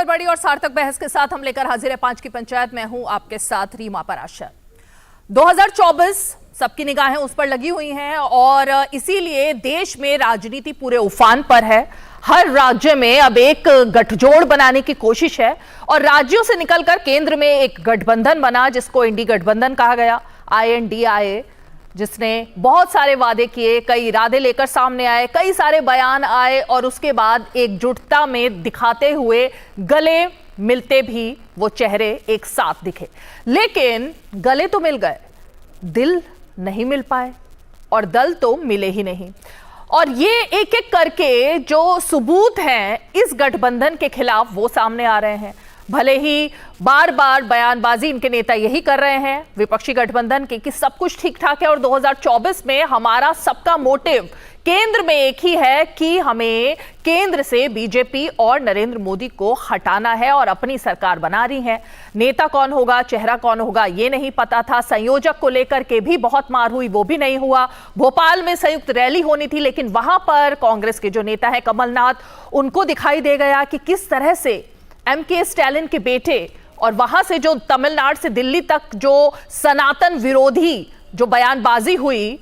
बड़ी और सार्थक बहस के साथ हम लेकर हाजिर है 5 की पंचायत में हूं आपके साथ रीमा पराशर। 2024 सबकी निगाहें उस पर लगी हुई हैं और इसीलिए देश में राजनीति पूरे उफान पर है। हर राज्य में अब एक गठजोड़ बनाने की कोशिश है और राज्यों से निकलकर केंद्र में एक गठबंधन बना जिसको इंडी गठबंधन कहा गया, INDIA, जिसने बहुत सारे वादे किए, कई इरादे लेकर सामने आए, कई सारे बयान आए और उसके बाद एकजुटता में दिखाते हुए गले मिलते भी वो चेहरे एक साथ दिखे। लेकिन गले तो मिल गए, दिल नहीं मिल पाए और दल तो मिले ही नहीं। और ये एक एक करके जो सबूत हैं इस गठबंधन के खिलाफ वो सामने आ रहे हैं। भले ही बार बार बयानबाजी इनके नेता यही कर रहे हैं विपक्षी गठबंधन के कि सब कुछ ठीक ठाक है और 2024 में हमारा सबका मोटिव केंद्र में एक ही है कि हमें केंद्र से बीजेपी और नरेंद्र मोदी को हटाना है और अपनी सरकार बना रही है। नेता कौन होगा, चेहरा कौन होगा, ये नहीं पता था। संयोजक को लेकर के भी बहुत मार हुई, वो भी नहीं हुआ। भोपाल में संयुक्त रैली होनी थी लेकिन वहां पर कांग्रेस के जो नेता है कमलनाथ, उनको दिखाई दे गया कि किस तरह से MK स्टैलिन के बेटे और वहां से जो तमिलनाडु से दिल्ली तक जो सनातन विरोधी जो बयानबाजी हुई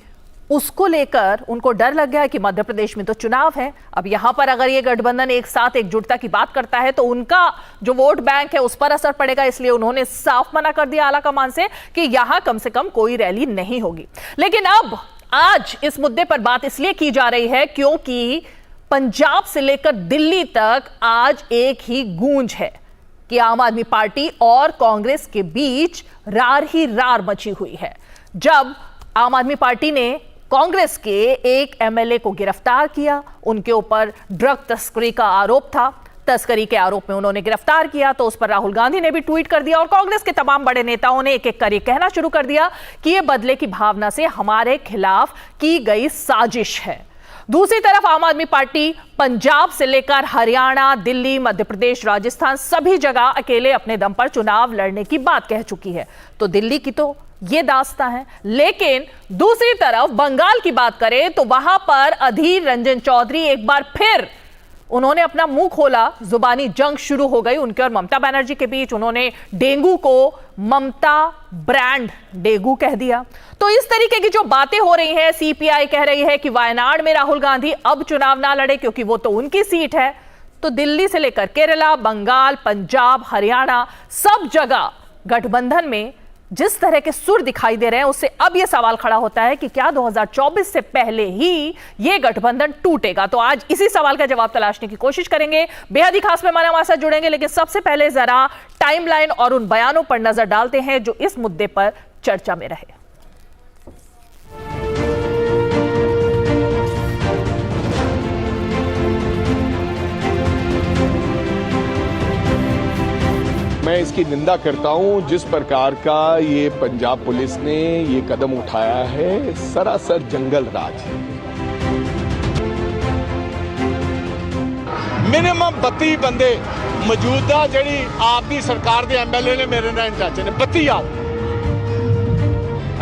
उसको लेकर उनको डर लग गया कि मध्य प्रदेश में तो चुनाव है। अब यहां पर अगर ये गठबंधन एक साथ एकजुटता की बात करता है तो उनका जो वोट बैंक है उस पर असर पड़ेगा, इसलिए उन्होंने साफ मना कर दिया आलाकमान से कि यहां कम से कम कोई रैली नहीं होगी। लेकिन अब आज इस मुद्दे पर बात इसलिए की जा रही है क्योंकि पंजाब से लेकर दिल्ली तक आज एक ही गूंज है कि आम आदमी पार्टी और कांग्रेस के बीच रार ही रार मची हुई है। जब आम आदमी पार्टी ने कांग्रेस के एक MLA को गिरफ्तार किया, उनके ऊपर ड्रग तस्करी का आरोप था, तस्करी के आरोप में उन्होंने गिरफ्तार किया तो उस पर राहुल गांधी ने भी ट्वीट कर दिया और कांग्रेस के तमाम बड़े नेताओं ने एक एक कर कहना शुरू कर दिया कि यह बदले की भावना से हमारे खिलाफ की गई साजिश है। दूसरी तरफ आम आदमी पार्टी पंजाब से लेकर हरियाणा, दिल्ली, मध्य प्रदेश, राजस्थान सभी जगह अकेले अपने दम पर चुनाव लड़ने की बात कह चुकी है। तो दिल्ली की तो ये दास्तां है। लेकिन दूसरी तरफ बंगाल की बात करें तो वहां पर अधीर रंजन चौधरी एक बार फिर उन्होंने अपना मुंह खोला, जुबानी जंग शुरू हो गई उनके और ममता बनर्जी के बीच। उन्होंने डेंगू को ममता ब्रांड डेंगू कह दिया। तो इस तरीके की जो बातें हो रही हैं, CPI कह रही है कि वायनाड में राहुल गांधी अब चुनाव ना लड़े क्योंकि वो तो उनकी सीट है। तो दिल्ली से लेकर केरला, बंगाल, पंजाब, हरियाणा सब जगह गठबंधन में जिस तरह के सुर दिखाई दे रहे हैं उससे अब यह सवाल खड़ा होता है कि क्या 2024 से पहले ही यह गठबंधन टूटेगा। तो आज इसी सवाल का जवाब तलाशने की कोशिश करेंगे। बेहद ही खास मेहमान हमारे साथ जुड़ेंगे, लेकिन सबसे पहले जरा टाइमलाइन और उन बयानों पर नजर डालते हैं जो इस मुद्दे पर चर्चा में रहे। मैं इसकी निंदा करता हूं जिस प्रकार का ये पंजाब पुलिस ने ये कदम उठाया है, सरासर जंगल राज है। मिनिमम 32 बंदे मौजूदा जी आपकी सरकार के MLA ने मेरे नाम चाचे ने 32 आप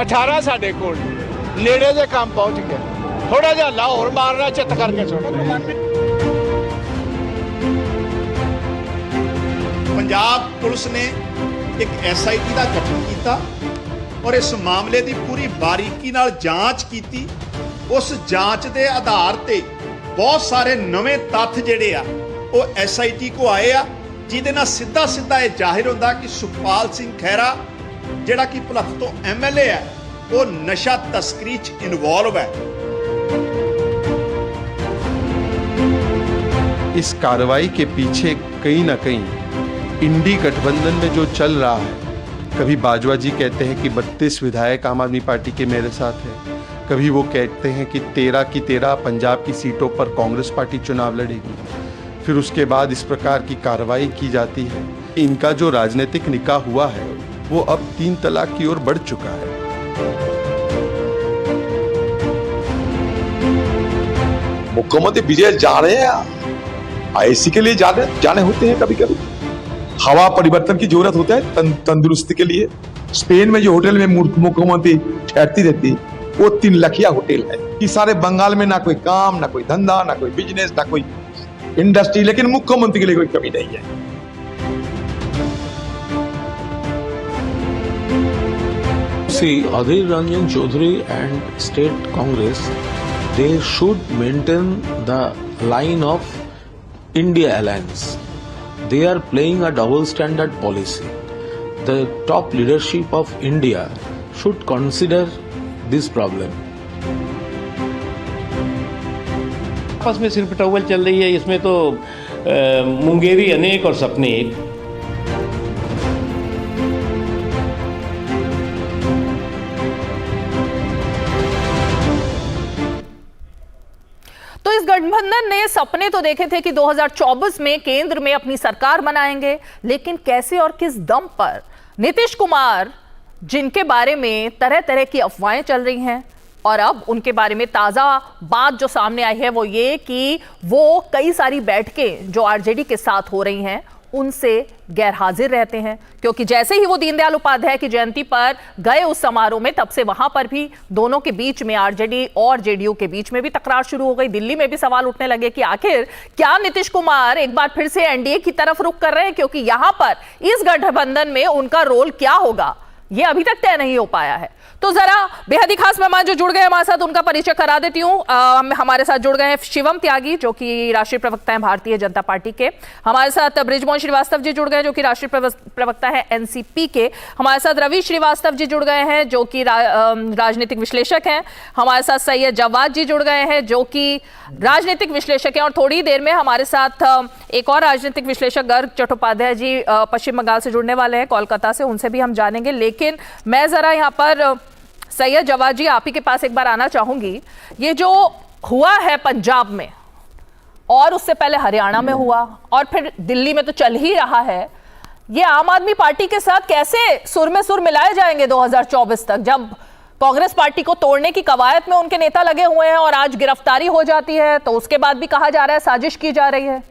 18 साढ़े कोल नेड़े के काम पहुंच गए। थोड़ा जा लाहौर मारना चित करके छोड़। पंजाब पुलिस ने एक SIT का गठन किया और इस मामले की पूरी बारीकी नाल जांच की। उस जांच के आधार ते बहुत सारे नवे तथ्य जिहड़े आ वो SIT को आए आ, जिहदे नाल सीधा सीधा यह जाहिर होंदा कि सुखपाल सिंह खैरा जिहड़ा कि भुलक्ख तो MLA है वो नशा तस्करी च इन्वॉल्व है। इस कार्रवाई के पीछे कहीं ना कहीं इंडी गठबंधन में जो चल रहा है, कभी बाजवा जी कहते हैं कि 32 विधायक आम आदमी पार्टी के मेरे साथ है, कभी वो कहते हैं कि 13 की 13 पंजाब की सीटों पर कांग्रेस पार्टी चुनाव लड़ेगी, फिर उसके बाद इस प्रकार की कार्रवाई की जाती है। इनका जो राजनीतिक निकाह हुआ है वो अब 3 तलाक की ओर बढ़ चुका है। मुख्यमंत्री विजय जा रहे हैं, ऐसी के लिए जाने होते हैं। कभी कभी हवा परिवर्तन की जरूरत होता है तंदुरुस्ती के लिए। स्पेन में जो होटल में मुख्यमंत्री ठहरती रहती वो 3 लखिया होटल है कि सारे बंगाल में ना कोई काम, ना कोई धंधा, ना कोई बिजनेस, ना कोई इंडस्ट्री, लेकिन मुख्यमंत्री के लिए कोई कमी नहीं है। See, Adhir Ranjan Chaudhary and State Congress, they should maintain the line of India Alliance. They are playing a double standard policy. The top leadership of India should consider this problem. आपस में सिर्फ towel चल रही है, इसमें तो मुंगेरी अनेक और सपने एक। तो इस गठबंधन ने सपने तो देखे थे कि 2024 में केंद्र में अपनी सरकार बनाएंगे, लेकिन कैसे और किस दम पर? नीतीश कुमार, जिनके बारे में तरह तरह की अफवाहें चल रही हैं, और अब उनके बारे में ताजा बात जो सामने आई है वो ये कि वो कई सारी बैठकें जो आरजेडी के साथ हो रही हैं उनसे गैर हाजिर रहते हैं, क्योंकि जैसे ही वो दीनदयाल उपाध्याय की जयंती पर गए उस समारोह में, तब से वहां पर भी दोनों के बीच में, आरजेडी और जेडीयू के बीच में भी तकरार शुरू हो गई। दिल्ली में भी सवाल उठने लगे कि आखिर क्या नीतीश कुमार एक बार फिर से एनडीए की तरफ रुख कर रहे हैं, क्योंकि यहां पर इस गठबंधन में उनका रोल क्या होगा ये अभी तक तय नहीं हो पाया है। तो जरा बेहद ही खास मेहमान जो जुड़ गए हमारे साथ उनका परिचय करा देती हूँ। हमारे साथ जुड़ गए हैं शिवम त्यागी, जो कि राष्ट्रीय प्रवक्ता हैं भारतीय जनता पार्टी के। हमारे साथ बृजमोहन श्रीवास्तव जी जुड़ गए, जो कि राष्ट्रीय प्रवक्ता है एनसीपी के। हमारे साथ रवि श्रीवास्तव जी जुड़ गए हैं, जो कि राजनीतिक विश्लेषक हैं। हमारे साथ सैयद जवाद जी जुड़ गए हैं, जो कि राजनीतिक विश्लेषक हैं। और थोड़ी देर में हमारे साथ एक और राजनीतिक विश्लेषक गर्ग चट्टोपाध्याय जी पश्चिम बंगाल से जुड़ने वाले हैं, कोलकाता से, उनसे भी हम जानेंगे। लेकिन मैं जरा यहाँ पर सैयद जवाद जी आप ही के पास एक बार आना चाहूंगी। ये जो हुआ है पंजाब में और उससे पहले हरियाणा में हुआ और फिर दिल्ली में तो चल ही रहा है, ये आम आदमी पार्टी के साथ कैसे सुर में सुर मिलाए जाएंगे 2024 तक, जब कांग्रेस पार्टी को तोड़ने की कवायद में उनके नेता लगे हुए हैं और आज गिरफ्तारी हो जाती है, तो उसके बाद भी कहा जा रहा है साजिश की जा रही है।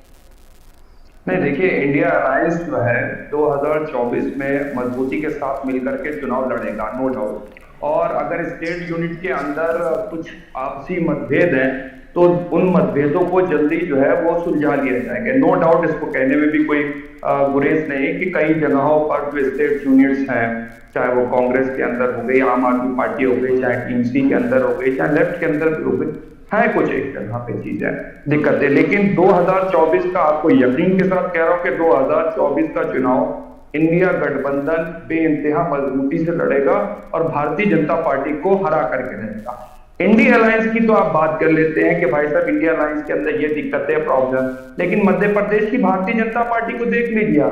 नहीं, देखिए, इंडिया अलायंस जो है 2024 में मजबूती के साथ मिलकर के चुनाव लड़ेगा, नो डाउट। और अगर स्टेट यूनिट के अंदर कुछ आपसी मतभेद हैं तो उन मतभेदों को जल्दी जो है वो सुलझा लिए जाएंगे, नो डाउट। इसको कहने में भी कोई गुरेज नहीं कि कई जगहों पर जो स्टेट यूनिट्स हैं, चाहे वो कांग्रेस के अंदर हो गई, आम आदमी पार्टी हो गई, चाहे टीएमसी के अंदर हो गई, चाहे लेफ्ट के अंदर भी हो गई, है कुछ एक जगह पे चीजें दिक्कतें। लेकिन 2024 का आपको यकीन के साथ कह रहा हूं कि 2024 का चुनाव इंडिया गठबंधन बेइंतहा मजबूती से लड़ेगा और भारतीय जनता पार्टी को हरा करके रहेगा। इंडिया अलायंस की तो आप बात कर लेते हैं कि भाई साहब इंडिया अलायंस के अंदर ये दिक्कतें, प्रॉब्लम, लेकिन मध्य प्रदेश की भारतीय जनता पार्टी को देख लीजिए,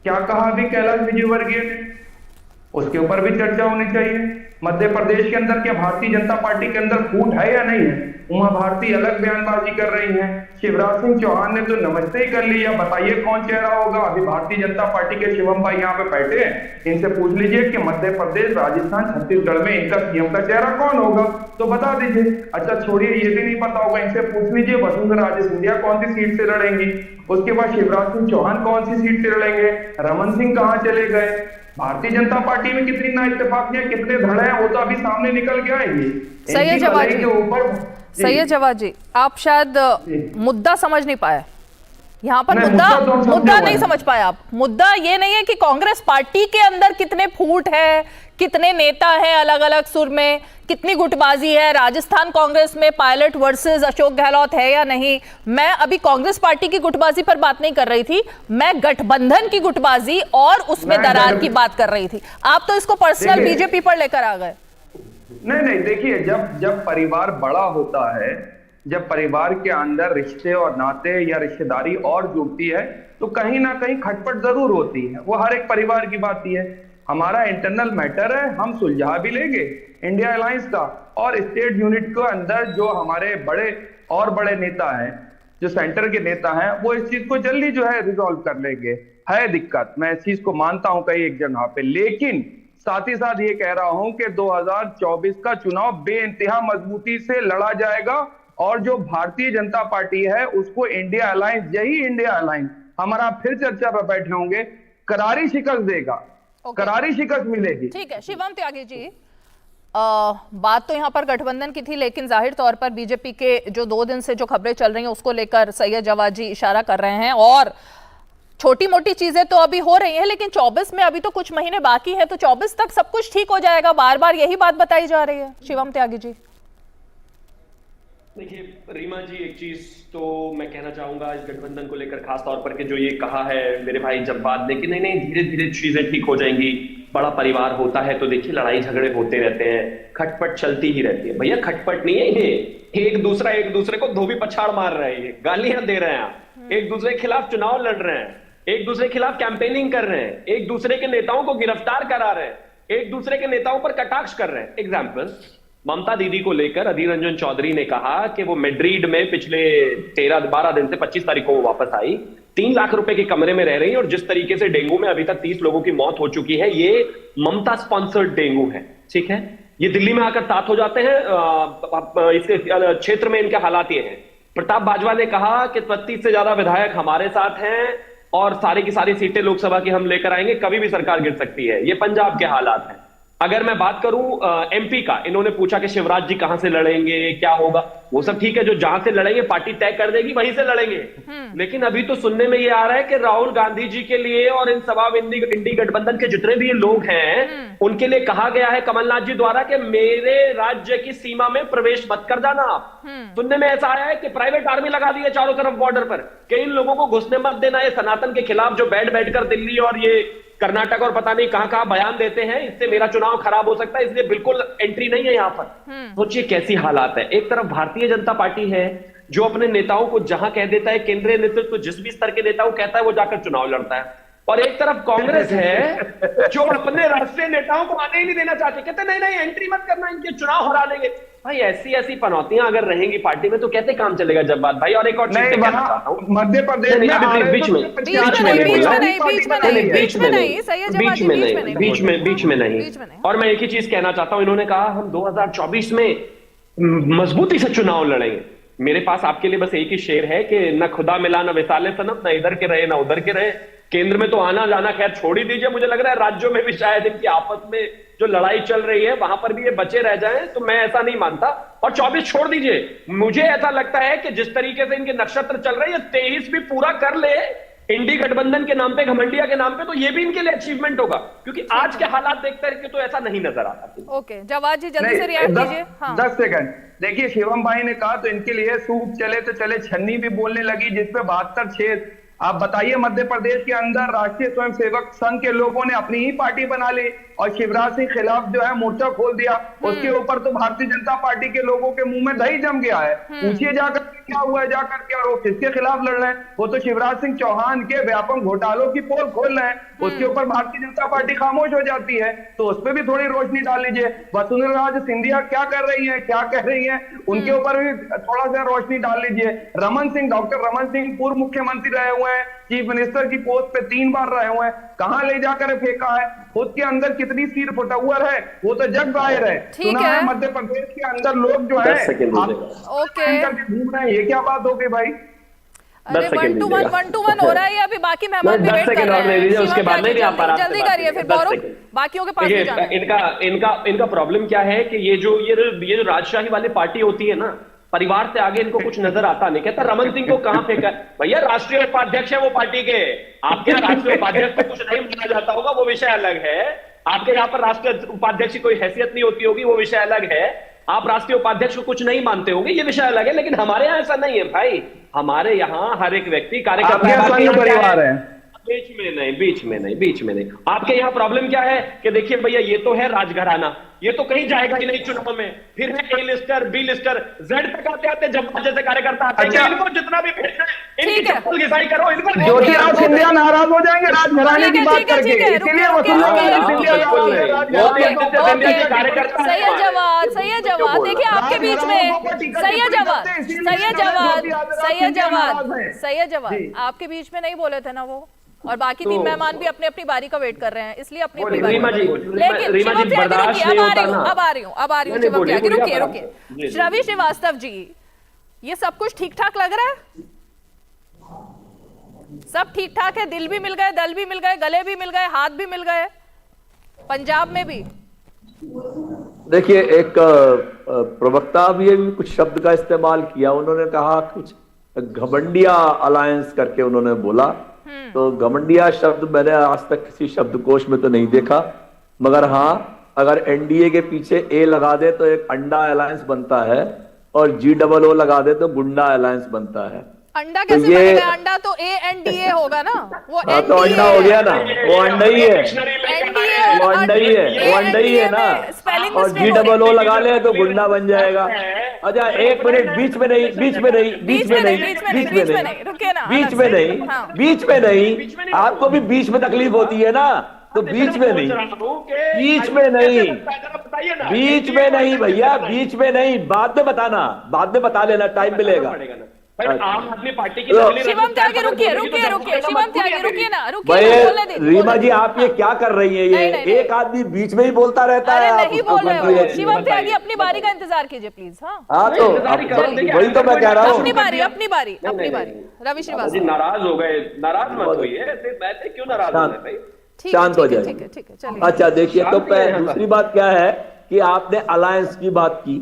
क्या कहा अभी कैलाश विजयवर्गीय ने, उसके ऊपर भी चर्चा होनी चाहिए। मध्य प्रदेश के अंदर क्या भारतीय जनता पार्टी के अंदर फूट है या नहीं है? उमा भारती अलग बयानबाजी कर रही हैं, शिवराज सिंह चौहान ने तो नमस्ते ही कर लिया। बताइए कौन चेहरा होगा? अभी भारतीय जनता पार्टी के शिवम भाई यहाँ पे बैठे हैं, इनसे पूछ लीजिए कि मध्य प्रदेश, राजस्थान, छत्तीसगढ़ में इनका सीएम का चेहरा कौन होगा, तो बता दीजिए। अच्छा छोड़िए, ये भी नहीं पता होगा, इनसे पूछ लीजिए वसुंधरा राजे सिंधिया कौन सी सीट से लड़ेंगी, उसके बाद शिवराज सिंह चौहान कौन सी सीट से लड़ेंगे, रमन सिंह कहाँ चले गए। भारतीय जनता पार्टी में कितनी ना इत्तेफाकियां, कितने धड़े हैं, वो तो अभी सामने निकल के आएंगे। सैयद जवाद जी, आप शायद मुद्दा समझ नहीं पाए यहाँ पर। मुद्दा नहीं समझ पाए आप। मुद्दा ये नहीं है कि कांग्रेस पार्टी के अंदर कितने फूट है, कितने नेता हैं अलग अलग सुर में, कितनी गुटबाजी है, राजस्थान कांग्रेस में पायलट वर्सेस अशोक गहलोत है या नहीं। मैं अभी कांग्रेस पार्टी की गुटबाजी पर बात नहीं कर रही थी, मैं गठबंधन की गुटबाजी और उसमें दरार की बात कर रही थी। आप तो इसको पर्सनल बीजेपी पर लेकर आ गए। नहीं, देखिए, जब परिवार बड़ा होता है, जब परिवार के अंदर रिश्ते और नाते या रिश्तेदारी और जुड़ती है, तो कहीं ना कहीं खटपट जरूर होती है। वो हर एक परिवार की बात ही है। हमारा इंटरनल मैटर है, हम सुलझा भी लेंगे इंडिया अलायंस का। और स्टेट यूनिट के अंदर जो हमारे बड़े नेता हैं, जो सेंटर के नेता हैं, वो इस चीज को जल्दी जो है रिजॉल्व कर लेंगे। है दिक्कत, मैं इस चीज को मानता हूं कई एक जगह पे, लेकिन साथ ही साथ ये कह रहा हूं कि 2024 का चुनाव बेइंतहा मजबूती से लड़ा जाएगा और जो भारतीय जनता पार्टी है उसको इंडिया अलायंस, यही इंडिया अलायंस, हमारा फिर चर्चा पर बैठे होंगे, करारी शिकस्त देगा, करारी शिकस्त मिलेगी। ठीक है शिवम त्यागी जी, बात तो यहाँ पर गठबंधन की थी, लेकिन जाहिर तौर पर बीजेपी के जो 2 दिन से जो खबरें चल रही हैं उसको लेकर सैयद जवाद जी इशारा कर रहे हैं और छोटी मोटी चीजें तो अभी हो रही हैं, लेकिन 24 में अभी तो कुछ महीने बाकी है, तो 24 तक सब कुछ ठीक हो जाएगा, बार बार यही बात बताई जा रही है। शिवम त्यागी जी। देखिए रीमा जी, एक चीज तो मैं कहना चाहूंगा इस गठबंधन को लेकर, खास तौर पर कि जो ये कहा है मेरे भाई जब्बाद ने कि नहीं नहीं धीरे धीरे चीजें ठीक हो जाएंगी, बड़ा परिवार होता है तो देखिए लड़ाई झगड़े होते रहते हैं, खटपट चलती ही रहती है। भैया खटपट नहीं है ये, एक दूसरे को धोबी पछाड़ मार रहे हैं, ये गालियां दे रहे हैं, एक दूसरे के खिलाफ चुनाव लड़ रहे हैं, एक दूसरे के खिलाफ कैंपेनिंग कर रहे हैं, एक दूसरे के नेताओं को गिरफ्तार करा रहे हैं, एक दूसरे के नेताओं पर कटाक्ष कर रहे हैं। एग्जाम्पल, ममता दीदी को लेकर अधीर रंजन चौधरी ने कहा कि वो मैड्रिड में पिछले 13-12 दिन से 25 तारीख को वो वापस आई, 3 लाख रुपए के कमरे में रह रही है, और जिस तरीके से डेंगू में अभी तक 30 लोगों की मौत हो चुकी है, ये ममता स्पॉन्सर्ड डेंगू है। ठीक है, ये दिल्ली में आकर साथ हो जाते हैं, इसके क्षेत्र में इनके हालात ये हैं। प्रताप बाजवा ने कहा कि 35 से ज्यादा विधायक हमारे साथ हैं और सारी की सारी सीटें लोकसभा की हम लेकर आएंगे, कभी भी सरकार गिर सकती है। ये पंजाब के हालात हैं। अगर मैं बात करूं एमपी का, इन्होंने पूछा कि शिवराज जी कहां से लड़ेंगे, क्या होगा, वो सब ठीक है, जो जहां से लड़ेंगे पार्टी तय कर देगी वहीं से लड़ेंगे। लेकिन अभी तो सुनने में ये आ रहा है कि राहुल गांधी जी के लिए और इन सभा इंडी गठबंधन के जितने भी लोग हैं उनके लिए कहा गया है कमलनाथ जी द्वारा कि मेरे राज्य की सीमा में प्रवेश मत कर जाना आप। सुनने में ऐसा आया है कि प्राइवेट आर्मी लगा दी है चारों तरफ बॉर्डर पर, कि इन लोगों को घुसने मत देना। ये सनातन के खिलाफ जो बैठकर दिल्ली और ये कर्नाटक और पता नहीं कहां कहां बयान देते हैं, इससे मेरा चुनाव खराब हो सकता है, इसलिए बिल्कुल एंट्री नहीं है यहां पर। सोचिए कैसी हालात है। एक तरफ भारतीय जनता पार्टी है जो अपने नेताओं को जहां कह देता है, केंद्रीय नेतृत्व जिस भी स्तर के नेताओं कहता है वो जाकर चुनाव लड़ता है, और एक तरफ कांग्रेस है जो अपने राष्ट्रीय नेताओं को आने ही नहीं देना चाहती, कहते नहीं नहीं एंट्री मत करना, इनके चुनाव हरा देंगे। भाई ऐसी पनौतियां अगर रहेंगी पार्टी में तो कैसे काम चलेगा जब्बाद भाई। और एक और चीज कहना चाहता हूं, मध्य प्रदेश में बीच में नहीं, और मैं एक ही चीज कहना चाहता हूं, इन्होंने कहा हम 2024 में मजबूती से चुनाव लड़ेंगे। मेरे पास आपके लिए बस एक ही शेर है कि न खुदा मिला न विसाले सनम, न इधर के रहे न उधर के रहे। केंद्र में तो आना जाना खैर छोड़ ही दीजिए, मुझे लग रहा है राज्यों में भी शायद इनकी आपस में जो लड़ाई चल रही है वहां पर भी ये बचे रह जाएं, तो मैं ऐसा नहीं मानता। और 24 छोड़ दीजिए, मुझे ऐसा लगता है कि जिस तरीके से इनके नक्षत्र चल रहे हैं 23 भी पूरा कर ले इंडी गठबंधन के नाम पे, घमंडिया के नाम पे, तो ये भी इनके लिए अचीवमेंट होगा, क्योंकि आज के हालात देखते रहे तो ऐसा नहीं नजर आता। ओके जवाद जी जल्दी से रिएक्ट कीजिए। 10 सेकंड। देखिए शिवम भाई ने कहा तो इनके लिए सूप चले तो चले छन्नी भी बोलने लगी, जिसपे 72 छेद। आप बताइए मध्य प्रदेश के अंदर राष्ट्रीय स्वयंसेवक संघ के लोगों ने अपनी ही पार्टी बना ली और शिवराज सिंह खिलाफ जो है मोर्चा खोल दिया। उसके ऊपर तो भारतीय जनता पार्टी के लोगों के मुंह में दही जम गया है। पूछिए जाकर क्या हुआ है, जाकर के, और वो किसके खिलाफ लड़ रहे हैं। वो तो शिवराज सिंह चौहान के व्यापक घोटालों की पोल खोल रहे हैं, उसके ऊपर भारतीय जनता पार्टी खामोश हो जाती है। तो उस पर भी थोड़ी रोशनी डाल लीजिए। वसुंधरा राजे सिंधिया क्या कर रही है, क्या कह रही है, उनके ऊपर भी थोड़ा सा रोशनी डाल लीजिए। रमन सिंह, डॉक्टर रमन सिंह पूर्व मुख्यमंत्री रहे हुए हैं, चीफ मिनिस्टर की पोस्ट पे 3 बार रहे हुए हैं, कहां ले जाकर फेंका है, खुद के अंदर कितनी सिर फुटौर है वो तो जग जाहिर है। सुना है मध्य प्रदेश के अंदर लोग जो है घूम रहे हैं, ये क्या बात हो गई भाई। अरे 1 to 1 हो रहा है, अभी बाकी मेहमान भी वेट कर रहे हैं, उसके बाद नहीं आ पा रहा, जल्दी करिए फिर बाकियों के पास जाना है। इनका प्रॉब्लम क्या है कि ये जो राजशाही वाली पार्टी होती है ना, परिवार से आगे इनको कुछ नजर आता नहीं। कहता रमन सिंह को कहां फेंका, भैया राष्ट्रीय उपाध्यक्ष है वो पार्टी के, आपके राष्ट्रीय उपाध्यक्ष को कुछ नहीं माना जाता होगा वो विषय अलग है। आपके यहाँ पर राष्ट्रीय उपाध्यक्ष की कोई हैसियत नहीं होती होगी वो विषय अलग है। आप राष्ट्रीय उपाध्यक्ष को कुछ नहीं मानते होंगे ये विषय अलग है। लेकिन हमारे यहाँ ऐसा नहीं है भाई, हमारे यहाँ हर एक व्यक्ति कार्यकर्ता परिवार है। बीच में नहीं। आपके यहाँ प्रॉब्लम क्या है कि देखिए भैया ये तो है राजघराना, ये तो कहीं जाएगा ही नहीं चुनाव में, फिर है A lister, B lister, Z तक आते जब जैसे कार्यकर्ता आते हैं, इनको जितना भी भेजना है इनकी चप्पल घिसाई करो, इनको ज्योतिराज सिंधिया नाराज हो जाएंगे राजघराने की बात करके, इसीलिए सही है जवाब। देखिए आपके बीच में सही है जवाब आपके बीच में नहीं बोले थे ना वो, और बाकी 3 मेहमान भी अपनी अपनी बारी का वेट कर रहे हैं, इसलिए अपनी अपनी बारी। लेकिन अब आ रही हूँ शिवम त्यागी, रुकिए। रवि श्रीवास्तव जी, ये सब कुछ ठीक ठाक लग रहा है? सब ठीक ठाक है? दिल भी मिल गए, दल भी मिल गए, गले भी मिल गए, हाथ भी मिल गए, पंजाब में भी? देखिए एक प्रवक्ता भी कुछ शब्द का इस्तेमाल किया, उन्होंने कहा कुछ घमंडिया अलायंस करके उन्होंने बोला, तो घमंडिया शब्द मैंने आज तक किसी शब्दकोश में तो नहीं देखा, मगर हाँ, अगर एनडीए के पीछे ए लगा दे तो एक अंडा अलायंस बनता है, और GOO लगा दे तो गुंडा अलायंस बनता है। अंडा कैसे बनेगा? अंडा तो ANDA होगा ना, वो तो अंडा हो गया ना, वो अंडा ही है, वो अंडा ही है, वो अंडा ही है ना। और GOO लगा ले तो गुंडा बन जाएगा। अच्छा, एक मिनट, बीच में नहीं, बीच में नहीं, बीच में नहीं, बीच में नहीं, रुकिए ना, बीच में नहीं, बीच में नहीं, आपको भी बीच में तकलीफ होती है ना, तो बीच में नहीं, बीच में नहीं, बीच में नहीं भैया, बीच में नहीं, बाद में बताना, बाद में बता लेना, टाइम मिलेगा। आम आदमी पार्टी की शिवम त्यागी, रुकिए रुकिए रुकिए, शिवम त्यागी रुकिए ना, भाई रुकिए। रीमा जी, आप ये क्या कर रही है? ये एक आदमी बीच में ही बोलता रहता है। अरे नहीं बोल रहे हो शिवम त्यागी, अपनी बारी का इंतजार कीजिए प्लीज। हाँ तो वही तो मैं कह रहा हूँ, अपनी बारी, अपनी बारी, अपनी बारी। रवि श्रीवास्तव नाराज हो गए, नाराज मत होइए, ऐसे क्यों नाराज हो रहे भाई? शांत हो जाए। ठीक है, ठीक है, चलिए। अच्छा देखिए, तो दूसरी बात क्या है कि आपने अलायंस की बात की,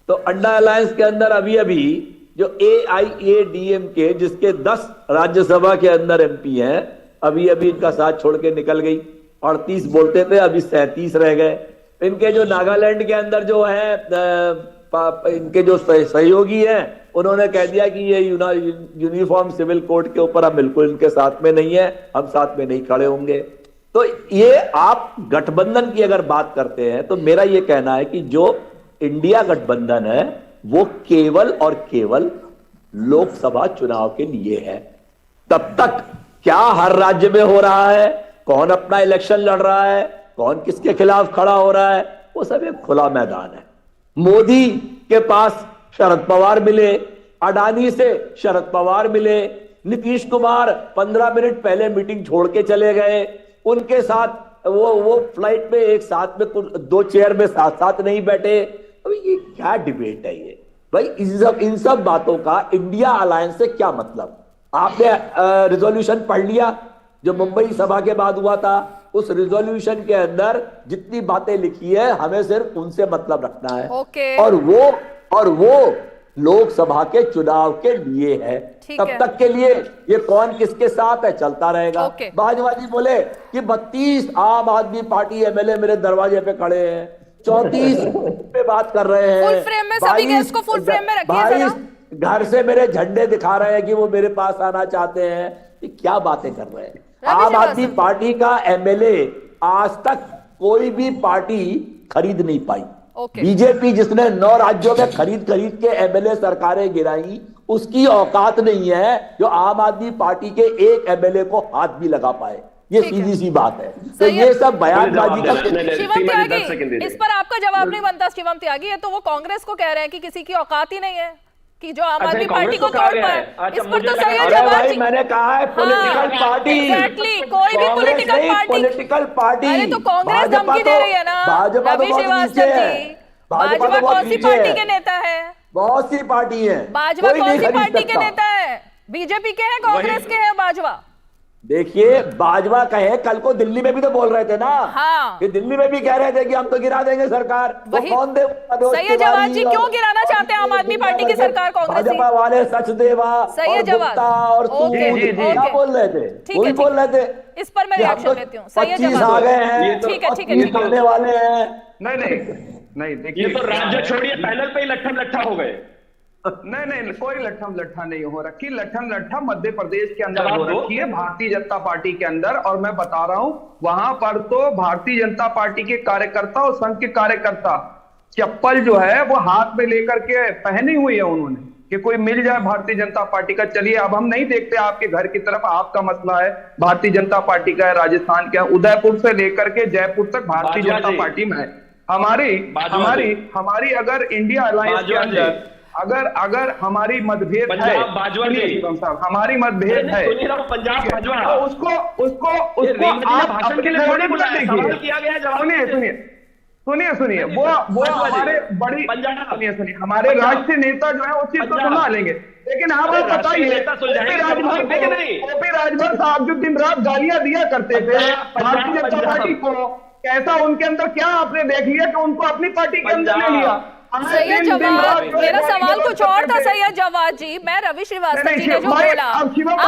तो अंडा अलायंस के अंदर अभी अभी जो AIADMK, जिसके 10 राज्यसभा के अंदर MP हैं, अभी अभी इनका साथ छोड़ के निकल गई। 38 बोलते थे, अभी 37 रह गए। इनके जो नागालैंड के अंदर जो है इनके जो सहयोगी हैं, उन्होंने कह दिया कि ये यूनिफॉर्म सिविल कोड के ऊपर हम बिल्कुल इनके साथ में नहीं है, हम साथ में नहीं खड़े होंगे। तो ये आप गठबंधन की अगर बात करते हैं, तो मेरा ये कहना है कि जो इंडिया गठबंधन है वो केवल और केवल लोकसभा चुनाव के लिए है। तब तक क्या हर राज्य में हो रहा है, कौन अपना इलेक्शन लड़ रहा है, कौन किसके खिलाफ खड़ा हो रहा है, वो सब एक खुला मैदान है। मोदी के पास शरद पवार मिले, अडानी से शरद पवार मिले, नीतीश कुमार 15 मिनट पहले मीटिंग छोड़ के चले गए, उनके साथ वो फ्लाइट में एक साथ में 2 चेयर में साथ साथ नहीं बैठे। अभी ये क्या डिबेट है ये भाई? इन सब बातों का इंडिया अलायंस से क्या मतलब? आपने रिजोल्यूशन पढ़ लिया जो मुंबई सभा के बाद हुआ था? उस रिजोल्यूशन के अंदर जितनी बातें लिखी है, हमें सिर्फ उनसे मतलब रखना है। और वो लोकसभा के चुनाव के लिए है। तब तक के लिए ये कौन किसके साथ है चलता रहेगा। बाजवाजी बोले कि 32 आम आदमी पार्टी MLA मेरे दरवाजे पे खड़े हैं, 34 पे बात कर रहे हैं, फुल फ्रेम में सभी गेस्ट को फुल फ्रेम में रखिए जरा। 22 घर से मेरे झंडे दिखा रहे हैं कि वो मेरे पास आना चाहते हैं। ये क्या बातें कर रहे हैं? आम आदमी पार्टी का MLA आज तक कोई भी पार्टी खरीद नहीं पाई। बीजेपी जिसने 9 राज्यों में खरीद के MLA सरकारें गिराई, उसकी औकात नहीं है जो आम आदमी पार्टी के एक MLA को हाथ भी लगा पाए। ये सीधी सी बात है। तो ये सब बयानबाजी का। शिवम त्यागी, इस पर आपका जवाब नहीं बनता। शिवम त्यागी, है तो वो कांग्रेस को कह रहे हैं कि किसी की औकात ही नहीं है कि जो आम आदमी पार्टी को तोड़ पाए। इस पर तो सही है जवाब। मैंने कहा है पॉलिटिकल पार्टी, एग्जैक्टली, कोई भी पॉलिटिकल पार्टी। अरे तो कांग्रेस धमकी दे रही है ना रवि श्रीवास्तव जी। भाजपा कौन सी पार्टी के नेता है? बहुत सी पार्टी है। भाजपा कौन सी पार्टी के नेता है? बीजेपी के हैं, कांग्रेस के हैं भाजपा? देखिए, बाजवा कहे, कल को दिल्ली में भी तो बोल रहे थे ना। हाँ। कि दिल्ली में भी कह रहे थे कि हम तो गिरा देंगे सरकार। वो कौन दे? सही है जवाब जी, क्यों गिराना चाहते हैं आम आदमी पार्टी की सरकार कांग्रेस? भाजपा वाले सचदेवा सही है जवाब और क्या बोल रहे थे? वही बोल रहे थे। इस पर मैं रिएक्शन लेती हूँ। सही है 25 आ गए हैं, ठीक है, ठीक है, होने वाले हैं। नहीं देखिए, ये तो राज्य छोड़िए, पैनल पे ही लट्ठम लट्ठा हो गए। नहीं, कोई लट्ठम लट्ठा नहीं हो रखी। लट्ठम लट्ठा मध्य प्रदेश के अंदर हो रखी है, भारतीय जनता पार्टी के अंदर। और मैं बता रहा हूं, वहां पर तो भारतीय जनता पार्टी के कार्यकर्ता और संघ के कार्यकर्ता चप्पल जो है वो हाथ में लेकर के पहनी हुई है उन्होंने, कि कोई मिल जाए भारतीय जनता पार्टी का। चलिए, अब हम नहीं देखते आपके घर की तरफ, आपका मसला है, भारतीय जनता पार्टी का है, राजस्थान का है, उदयपुर से लेकर के जयपुर तक भारतीय जनता पार्टी में है। हमारी अगर इंडिया अलायंस के अंदर अगर हमारी मतभेद है, हमारी मतभेद है, तो उसको आप भाषण के लिए थोड़ी बुला लीजिए। सुनिए, वो हमारे बड़ी सुनिए, हमारे राष्ट्रीय नेता जो है उस चीज को सुना लेंगे। लेकिन आप बताइए, ओपी राजभर साहब जो दिन रात गालियां दिया करते थे भारतीय जनता पार्टी को, कैसा उनके अंदर क्या आपने देख लिया कि उनको अपनी पार्टी के अंदर ले लिया? सैयद जवाद, मेरा सवाल कुछ और था सैयद जवाद जी। मैं रवि श्रीवास्तव जी ने जो बोला, आप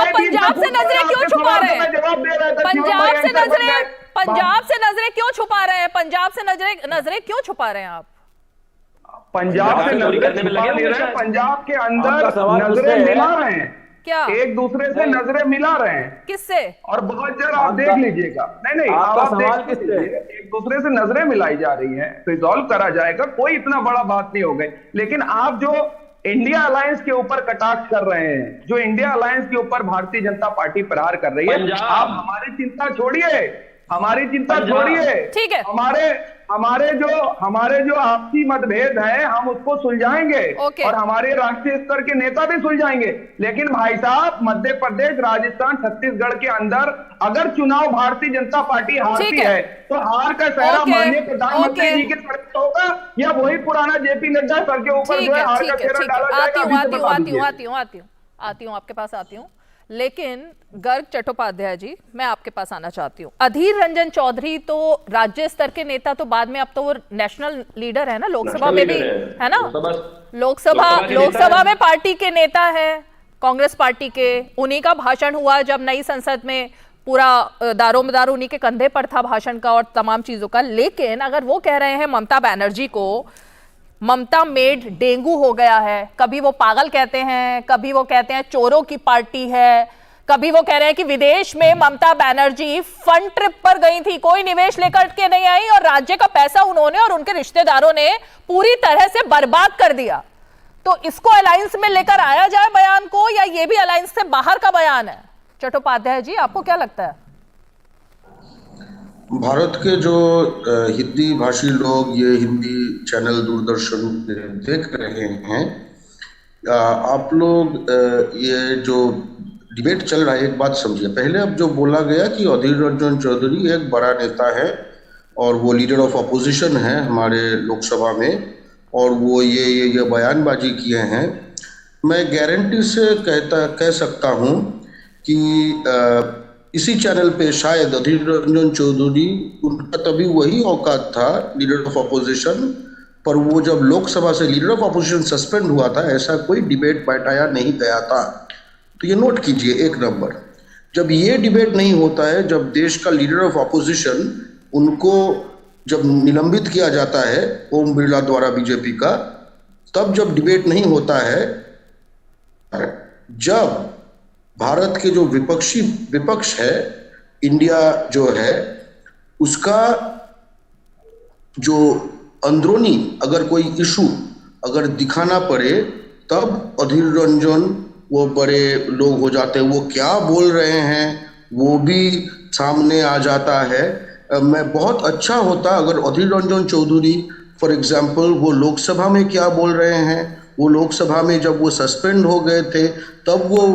पंजाब से नजरें क्यों छुपा रहे हैं? पंजाब से नजरें क्यों छुपा रहे हैं? पंजाब से नजरें क्यों छुपा रहे हैं आप? पंजाब से नजरें छुपा नहीं रहे हैं, पंजाब के अंदर नजरें मिला रहे हैं। क्या एक दूसरे से नजरें मिला रहे हैं? किससे? और बहुत जल्द आप देख लीजिएगा। नहीं आप देख लीजिए, एक दूसरे से नजरें मिलाई जा रही हैं, रिजॉल्व करा जाएगा, कोई इतना बड़ा बात नहीं हो गई। लेकिन आप जो इंडिया अलायंस के ऊपर कटाक्ष कर रहे हैं, जो इंडिया अलायंस के ऊपर भारतीय जनता पार्टी प्रहार कर रही है, आप हमारी चिंता छोड़िए, ठीक है। हमारे जो आपसी मतभेद हैं, हम उसको सुलझाएंगे और हमारे राष्ट्रीय स्तर के नेता भी सुलझाएंगे। लेकिन भाई साहब, मध्य प्रदेश, राजस्थान, छत्तीसगढ़ के अंदर अगर चुनाव भारतीय जनता पार्टी हारती है तो हार का सहरा माननीय प्रधानमंत्री जी के सर पे होगा या वही पुराना जेपी नड्डा सर के ऊपर जो है हार का सेहरा डाला जाएगा? आती हूँ आपके पास आती हूँ। लेकिन गर्ग चट्टोपाध्याय जी, मैं आपके पास आना चाहती हूँ। अधीर रंजन चौधरी तो राज्य स्तर के नेता, तो बाद में अब तो वो नेशनल लीडर है ना, लोकसभा में भी है ना, लोकसभा में पार्टी के नेता है कांग्रेस पार्टी के। उन्हीं का भाषण हुआ जब नई संसद में, पूरा दारोमदार उन्हीं के कंधे पर था भाषण का और तमाम चीजों का। लेकिन अगर वो कह रहे हैं ममता बनर्जी को ममता मेड डेंगू हो गया है, कभी वो पागल कहते हैं, कभी वो कहते हैं चोरों की पार्टी है, कभी वो कह रहे हैं कि विदेश में ममता बनर्जी फंड ट्रिप पर गई थी, कोई निवेश लेकर के नहीं आई और राज्य का पैसा उन्होंने और उनके रिश्तेदारों ने पूरी तरह से बर्बाद कर दिया। तो इसको अलायंस में लेकर आया जाए बयान को, या ये भी अलायंस से बाहर का बयान है? चट्टोपाध्याय जी, आपको क्या लगता है? भारत के जो हिंदी भाषी लोग ये हिंदी चैनल दूरदर्शन देख रहे हैं, आप लोग ये जो डिबेट चल रहा है, एक बात समझिए। पहले अब जो बोला गया कि अधीर रंजन चौधरी एक बड़ा नेता है और वो लीडर ऑफ अपोजिशन है हमारे लोकसभा में, और वो ये बयानबाजी किए हैं। मैं गारंटी से कह सकता हूँ कि इसी चैनल पे शायद अधीर रंजन चौधरी, उनका तभी वही औकात था लीडर ऑफ अपोजिशन, पर वो जब लोकसभा से लीडर ऑफ अपोजिशन सस्पेंड हुआ था, ऐसा कोई डिबेट बैठाया नहीं गया था। तो ये नोट कीजिए। एक नंबर, जब ये डिबेट नहीं होता है, जब देश का लीडर ऑफ अपोजिशन, उनको जब निलंबित किया जाता है ओम बिरला द्वारा बीजेपी का, तब जब डिबेट नहीं होता है, जब भारत के जो विपक्ष है, इंडिया जो है, उसका जो अंदरूनी अगर कोई इशू अगर दिखाना पड़े, तब अधीर रंजन वो बड़े लोग हो जाते हैं। वो क्या बोल रहे हैं वो भी सामने आ जाता है। मैं बहुत अच्छा होता अगर अधीर रंजन चौधरी फॉर एग्जाम्पल वो लोकसभा में क्या बोल रहे हैं, वो लोकसभा में जब वो सस्पेंड हो गए थे तब वो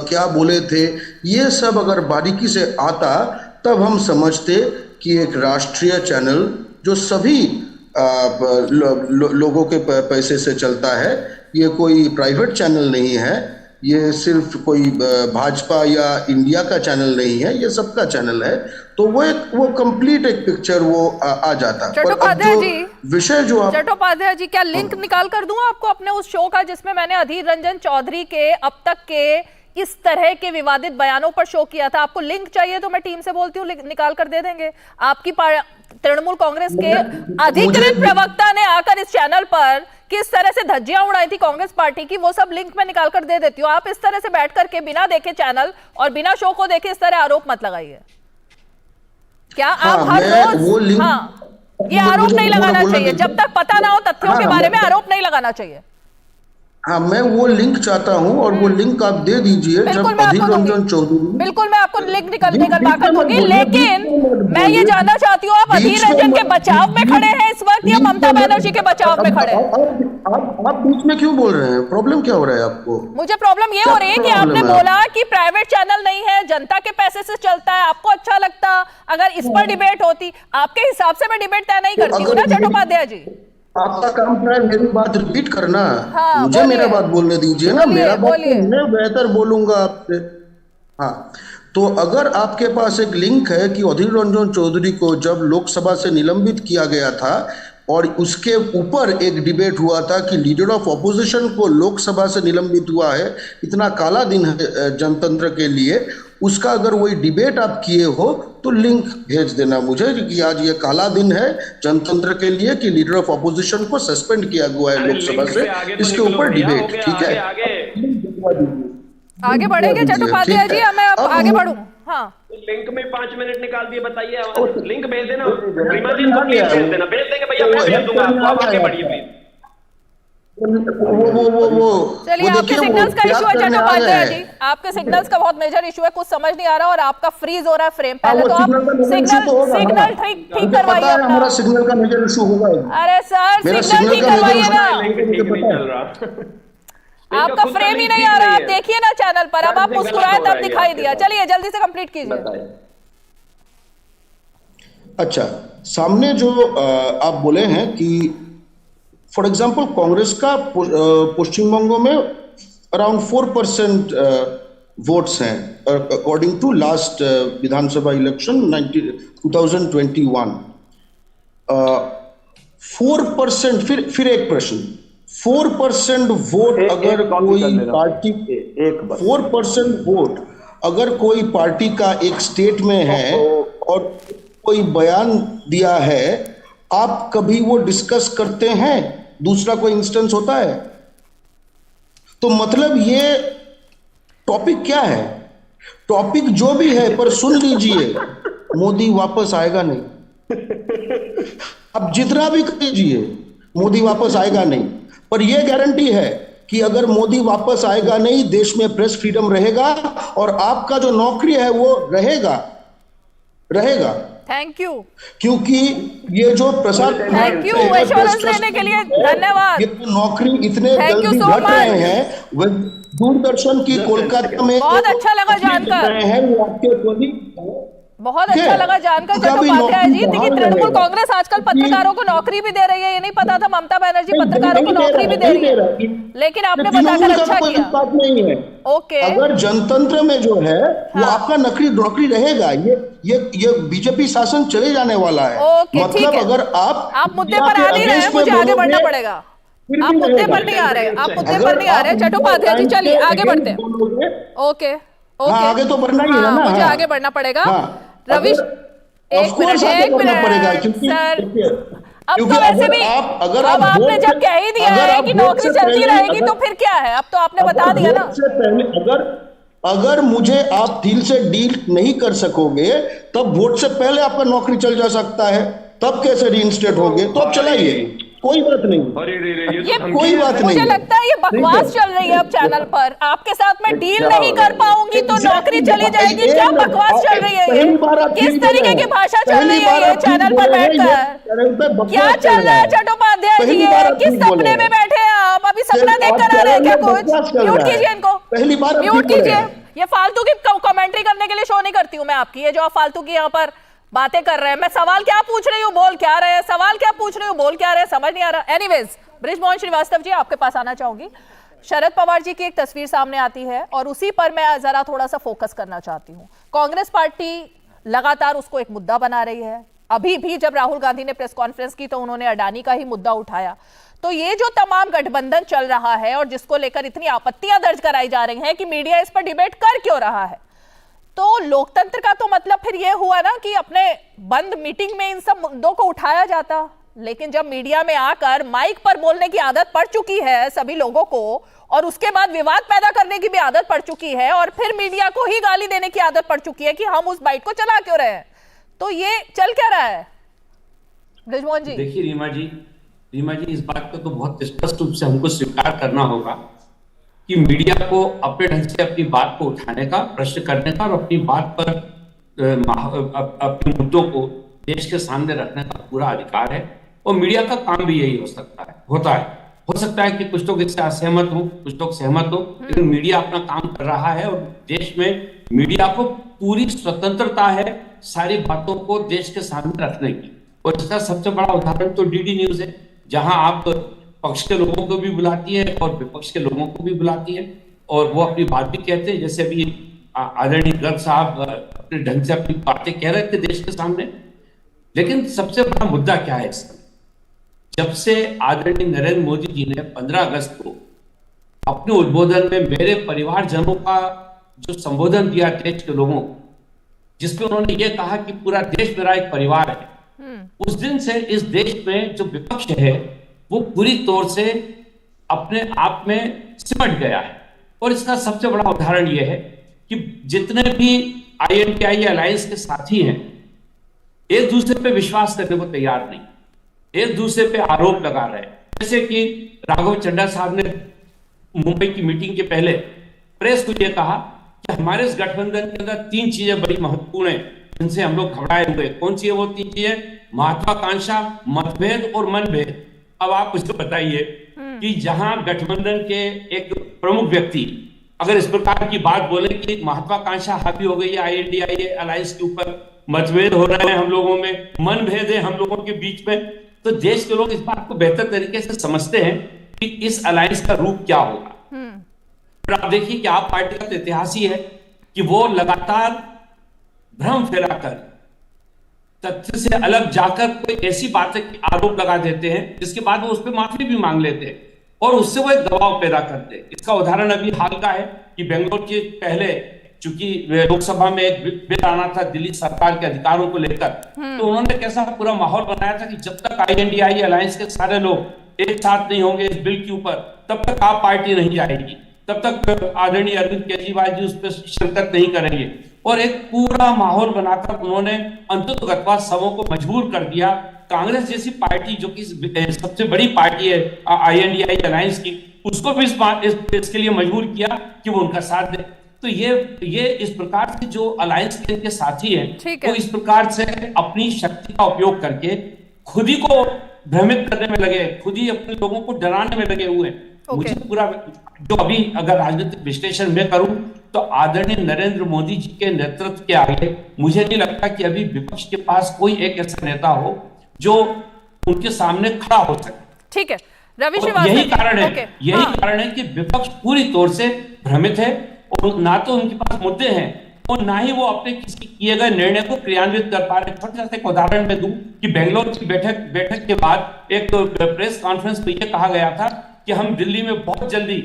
क्या बोले थे, ये सब अगर बारीकी से आता तब हम समझते कि एक राष्ट्रीय चैनल जो सभी लोगों के पैसे से चलता है, ये कोई प्राइवेट चैनल नहीं है, ये सिर्फ कोई भाजपा या इंडिया का चैनल नहीं है, ये सबका चैनल है। तो वो कंप्लीट एक पिक्चर वो आ जाता। चट्टोपाध्याय जी, विषय जो आप चट्टोपाध्याय जी, क्या लिंक निकाल कर दूं आपको अपने उस शो का जिसमें मैंने अधीर रंजन चौधरी के अब तक के इस तरह के विवादित बयानों पर शो किया था? आपको लिंक चाहिए तो मैं टीम से बोलती हूँ, निकाल कर दे देंगे। आपकी तृणमूल कांग्रेस के अधिकृत प्रवक्ता ने आकर इस चैनल पर किस तरह से धज्जियां उड़ाई थी कांग्रेस पार्टी की, वो सब लिंक में निकाल कर दे देती हूँ। आप इस तरह से बैठ करके बिना देखे चैनल और बिना शो को देखे इस तरह आरोप मत लगाइए। क्या आप हर रोज ये आरोप नहीं लगाना चाहिए, जब तक पता ना हो तथ्यों के बारे में आरोप नहीं लगाना चाहिए। हाँ, मैं वो लिंक चाहता हूँ और वो लिंक आप दे दीजिए। जब अधीर रंजन चौधरी, बिल्कुल मैं आपको लिंक निकलवा दूंगी, लेकिन मैं ये जानना चाहती हूँ आप अधीर रंजन के बचाव में खड़े हैं इस वक्त या ममता बनर्जी के बचाव में खड़े हैं? आप बीच में क्यों बोल रहे हैं? प्रॉब्लम क्या हो रहा है आपको? मुझे प्रॉब्लम ये हो रही है कि आपने बोला कि प्राइवेट चैनल नहीं है, जनता के पैसे से चलता है। आपको अच्छा लगता अगर इस पर डिबेट होती? आपके हिसाब से मैं डिबेट तय नहीं करती हूँ ना चट्टोपाध्याय जी। आपका काम है मेरी बात रिपीट करना। मुझे मेरा बात बोलने दीजिए ना, मेरा बात मैं बेहतर बोलूंगा आपसे। हाँ, तो अगर आपके पास एक लिंक है कि अधीर रंजन चौधरी को जब लोकसभा से निलंबित किया गया था और उसके ऊपर एक डिबेट हुआ था कि लीडर ऑफ ऑपोजिशन को लोकसभा से निलंबित हुआ है, इतना काला दिन है जनतंत्र के लिए। उसका अगर वही डिबेट आप किए हो तो लिंक भेज देना मुझे कि आज ये काला दिन है जनतंत्र के लिए कि लीडर ऑफ ऑपोजिशन को सस्पेंड किया हुआ है लोकसभा से, इसके ऊपर डिबेट। ठीक है, आगे बढ़ेंगे चट्टोपाध्याय जी, मैं अब आगे बढ़ूं। हाँ, लिंक में 5 मिनट निकाल दिए, बताइए लिंक भेज देना, रीमा जी को प्लीज भेज देना, भेज देंगे भैया, मैं भेज दूंगा आपको, आप आगे बढ़िए प्लीज। वो चलिए, आपके सिग्नल्स का इशू है चट्टोपाध्याय जी, आपके सिग्नल्स का बहुत मेजर इशू है, कुछ समझ नहीं आ रहा और आपका फ्रीज हो रहा है फ्रेम। पहले तो आप सिग्नल ठीक करवाइए अपना। हमारा सिग्नल का मेजर इशू होगा। अरे सर, सिग्नल ठीक करवाइए ना, आपका फ्रेम ही नहीं आ रहा, आप देखिए ना चैनल पर। अब आप मुस्कुराए तब दिखाई दिया। चलिए जल्दी से कंप्लीट कीजिए। अच्छा, सामने जो आप बोले हैं कि फॉर एग्जांपल कांग्रेस का पश्चिम बंगों में अराउंड 4% वोट्स हैं अकॉर्डिंग टू लास्ट विधानसभा इलेक्शन 2021। 4%, फिर एक प्रश्न, 4% वोट अगर कोई पार्टी 4% वोट अगर कोई पार्टी का एक स्टेट में है और कोई बयान दिया है, आप कभी वो डिस्कस करते हैं? दूसरा कोई इंस्टेंस होता है? तो मतलब ये टॉपिक क्या है? टॉपिक जो भी है, पर सुन लीजिए, मोदी वापस आएगा नहीं। अब जितना भी कीजिए, मोदी वापस आएगा नहीं। पर यह गारंटी है कि अगर मोदी वापस आएगा नहीं, देश में प्रेस फ्रीडम रहेगा और आपका जो नौकरी है वो रहेगा। थैंक यू, क्योंकि ये जो प्रसार, थैंक यू एश्योरेंस देने के लिए, धन्यवाद। ये नौकरी इतने जल्दी घट रहे हैं, वह दूरदर्शन की कोलकाता में बहुत अच्छा लगा जानकर, वो आपके बहुत अच्छा लगा जानकर चट्टोपाध्याय जी कि तृणमूल कांग्रेस आजकल पत्रकारों को नौकरी भी दे रही है। ये नहीं पता था ममता बनर्जी पत्रकारों को नौकरी भी दे रही है, लेकिन आपने बताकर अच्छा किया। बात नहीं है। ओके, अगर जनतंत्र में जो है वो आपका नौकरी रहेगा। ये बीजेपी शासन चले जाने वाला है। मतलब अगर आप मुद्दे पर आ नहीं रहे हैं, मुझे आगे बढ़ना पड़ेगा। आप मुद्दे पर नहीं आ रहे, आप मुद्दे पर नहीं आ रहे चट्टोपाध्याय जी। चलिए आगे बढ़ते हैं। ओके, आगे तो बढ़ना ही है ना, मुझे आगे बढ़ना पड़ेगा। रविश, एक मिनट सर, अब तो वैसे भी अब आपने जब कह ही दिया है कि नौकरी चलती रहेगी तो फिर क्या है? अब तो आपने बता दिया ना। अगर मुझे आप दिल से डील नहीं कर सकोगे, तब वोट से पहले आपका नौकरी चल जा सकता है, तब कैसे रीइंस्टेट होगे? तो अब चलाइए, कोई बात नहीं, कोई बात नहीं। मुझे लगता है ये बकवास चल रही है अब चैनल पर। आपके साथ मैं डील नहीं कर पाऊंगी तो नौकरी चली जाएगी। क्या बकवास चल रही है ये? किस तरीके की भाषा चल रही है ये चैनल पर बैठकर? क्या चल रहा है चट्टोपाध्याय जी? किस सपने में बैठे हैं आप? अभी सपना देख कर आ रहे हैं क्या कुछ? म्यूट कीजिए इनको, म्यूट कीजिए। ये फालतू की कमेंट्री करने के लिए शो नहीं करती हूँ मैं आपकी। ये जो आप फालतू की यहाँ पर बातें कर रहे हैं, मैं सवाल क्या पूछ रही हूँ, बोल क्या रहे हैं, सवाल क्या पूछ रही हूँ, बोल क्या रहे हैं, समझ नहीं आ रहा। एनीवेज, बृजमोहन श्रीवास्तव जी, आपके पास आना चाहूंगी। शरद पवार जी की एक तस्वीर सामने आती है और उसी पर मैं जरा थोड़ा सा फोकस करना चाहती हूँ। कांग्रेस पार्टी लगातार उसको एक मुद्दा बना रही है। अभी भी जब राहुल गांधी ने प्रेस कॉन्फ्रेंस की तो उन्होंने अडानी का ही मुद्दा उठाया। तो ये जो तमाम गठबंधन चल रहा है और जिसको लेकर इतनी आपत्तियां दर्ज कराई जा रही हैं कि मीडिया इस पर डिबेट कर क्यों रहा है, तो लोकतंत्र का तो मतलब फिर ये हुआ ना कि अपने बंद मीटिंग में इन सब मुद्दों को उठाया जाता। लेकिन जब मीडिया में आकर माइक पर बोलने की आदत पड़ चुकी है सभी लोगों को, और उसके बाद विवाद पैदा करने की भी आदत पड़ चुकी है, और फिर मीडिया को ही गाली देने की आदत पड़ चुकी है कि हम उस बाइट को चला क्यों रहे हैं, तो ये चल क्या रहा है? बृजमोहन जी, देखिए रीमा जी, इस बात को तो बहुत स्पष्ट रूप से हमको स्वीकार करना होगा कि मीडिया को अपने ढंग से अपनी बात को उठाने का, प्रश्न करने का और अपनी बात पर अपने मुद्दों को देश के सामने रखने का पूरा अधिकार है। और मीडिया का काम भी यही होता है। हो सकता है कि कुछ लोग इससे असहमत हो, कुछ लोग सहमत हो, लेकिन मीडिया अपना काम कर रहा है और देश में मीडिया को पूरी स्वतंत्रता है सारी बातों को देश के सामने रखने की। और इसका सबसे बड़ा उदाहरण तो डीडी न्यूज है, जहां आप पक्ष के लोगों को भी बुलाती है और विपक्ष के लोगों को भी बुलाती है और वो अपनी बात भी कहते हैं। जैसे अभी आदरणीय गर्ग साहब अपने ढंग से अपनी बातें कह रहे थे देश के सामने। लेकिन सबसे बड़ा मुद्दा क्या है इसका? जब से आदरणीय नरेंद्र मोदी जी ने 15 अगस्त को अपने उद्बोधन में मेरे परिवारजनों का जो संबोधन दिया देश के लोगों को, जिसमें उन्होंने ये कहा कि पूरा देश मेरा एक परिवार है, उस दिन से इस देश में जो विपक्ष है वो पूरी तौर से अपने आप में सिमट गया है। और इसका सबसे बड़ा उदाहरण यह है कि जितने भी INDIA अलायंस के साथी हैं, एक दूसरे पे विश्वास करने को तैयार नहीं, एक दूसरे पे आरोप लगा रहे हैं। जैसे कि राघव चड्ढा साहब ने मुंबई की मीटिंग के पहले प्रेस को यह कहा कि हमारे इस गठबंधन के अंदर 3 चीजें बड़ी महत्वपूर्ण है जिनसे हम लोग घबराए हुए। कौन सी है वो 3 चीजें? महत्वाकांक्षा, मतभेद और मनभेद। अब आप मुझे बताइए कि जहां गठबंधन के एक प्रमुख व्यक्ति अगर इस प्रकार की बात बोले कि महत्वाकांक्षा हावी हो गई है INDIA अलायंस के ऊपर, मतभेद हो रहे हैं हम लोगों में, मनभेद है हम लोगों के बीच में, तो देश के लोग इस बात को बेहतर तरीके से समझते हैं कि इस अलायंस का रूप क्या होगा। और आप देखिए कि आप पार्टी का तो इतिहास ही है कि वो लगातार भ्रम फैलाकर, तथ्य से अलग जाकर कोई ऐसी बातें आरोप लगा देते हैं जिसके बाद वो उस पर माफी भी मांग लेते हैं और उससे वो एक दबाव पैदा करते हैं। इसका उदाहरण अभी हाल का है कि बेंगलोर के पहले चूंकि लोकसभा में एक बिल आना था दिल्ली सरकार के अधिकारों को लेकर, तो उन्होंने कैसा पूरा माहौल बनाया था कि जब तक INDIA अलायंस के सारे लोग एक साथ नहीं होंगे इस बिल के ऊपर, तब तक आप पार्टी नहीं आएगी, तब तक आदरणीय अरविंद केजरीवाल जी उस पर शिरकत नहीं करेंगे। और एक पूरा माहौल बनाकर उन्होंने अंततः सबों को मजबूर कर दिया। कांग्रेस जैसी पार्टी जो कि सबसे बड़ी पार्टी है INDIA अलायंस की, उसको भी इसके लिए मजबूर किया कि वो उनका साथ दे। तो ये इस प्रकार से जो अलायंस के साथी हैं वो इस प्रकार से अपनी शक्ति का उपयोग करके खुद ही को भ्रमित करने में लगे, खुद ही अपने लोगों को डराने में लगे हुए हैं। मुझे पूरा जो अभी अगर राजनीतिक विश्लेषण में करूं तो आदरणीय नरेंद्र मोदी जी के नेतृत्व के आगे मुझे नहीं लगता कि अभी विपक्ष के पास कोई एक ऐसा नेता हो जो उनके सामने खड़ा हो सके। ठीक है रवि श्रीवास्तव, यही कारण है कि विपक्ष पूरी तौर से भ्रमित है और ना तो उनके पास मुद्दे हैं और ना ही वो अपने किसी किए गए निर्णय को क्रियान्वित कर पा रहे। छोटे से एक उदाहरण में दूं कि बेंगलोर की बैठक के बाद एक प्रेस कॉन्फ्रेंस में यह कहा गया था कि हम दिल्ली में बहुत जल्दी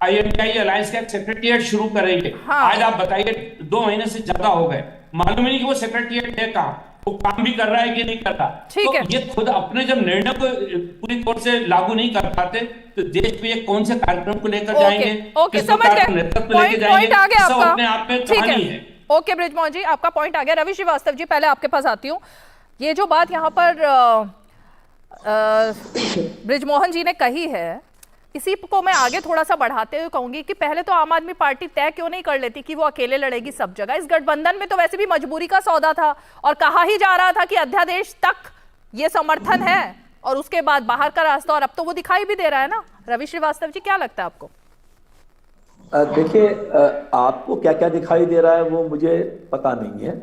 INDIA अलायंस का एक सेक्रेटेरिएट शुरू करेंगे। आज आप बताइए 2 महीने से ज्यादा हो गए, मालूम ही नहीं कि वो सेक्रेटेरिएट है कहां, वो काम भी कर रहा है कि नहीं कर रहा। तो ये खुद अपने जब निर्णय को पूरी तौर से लागू नहीं कर पाते तो देश में ये कौन से कार्यक्रम को लेकर जाएंगे, किस प्रकार का नेतृत्व लेकर जाएंगे, सब अपने आप में कहानी है। ओके बृजमोहन जी, आपका पॉइंट आ गया। रवि श्रीवास्तव जी, पहले आपके पास आती हूँ। ये जो बात यहाँ पर बृजमोहन जी ने कही है, इसी को मैं आगे थोड़ा सा बढ़ाते हुए कहूंगी कि पहले तो आम आदमी पार्टी तय क्यों नहीं कर लेती कि वो अकेले लड़ेगी सब जगह। इस गठबंधन में तो वैसे भी मजबूरी का सौदा था और कहा ही जा रहा था कि अध्यादेश तक ये समर्थन है और उसके बाद बाहर का रास्ता, और अब तो वो दिखाई भी दे रहा है ना। रवि श्रीवास्तव जी, क्या लगता है आपको? देखिए, आपको क्या क्या दिखाई दे रहा है वो मुझे पता नहीं है,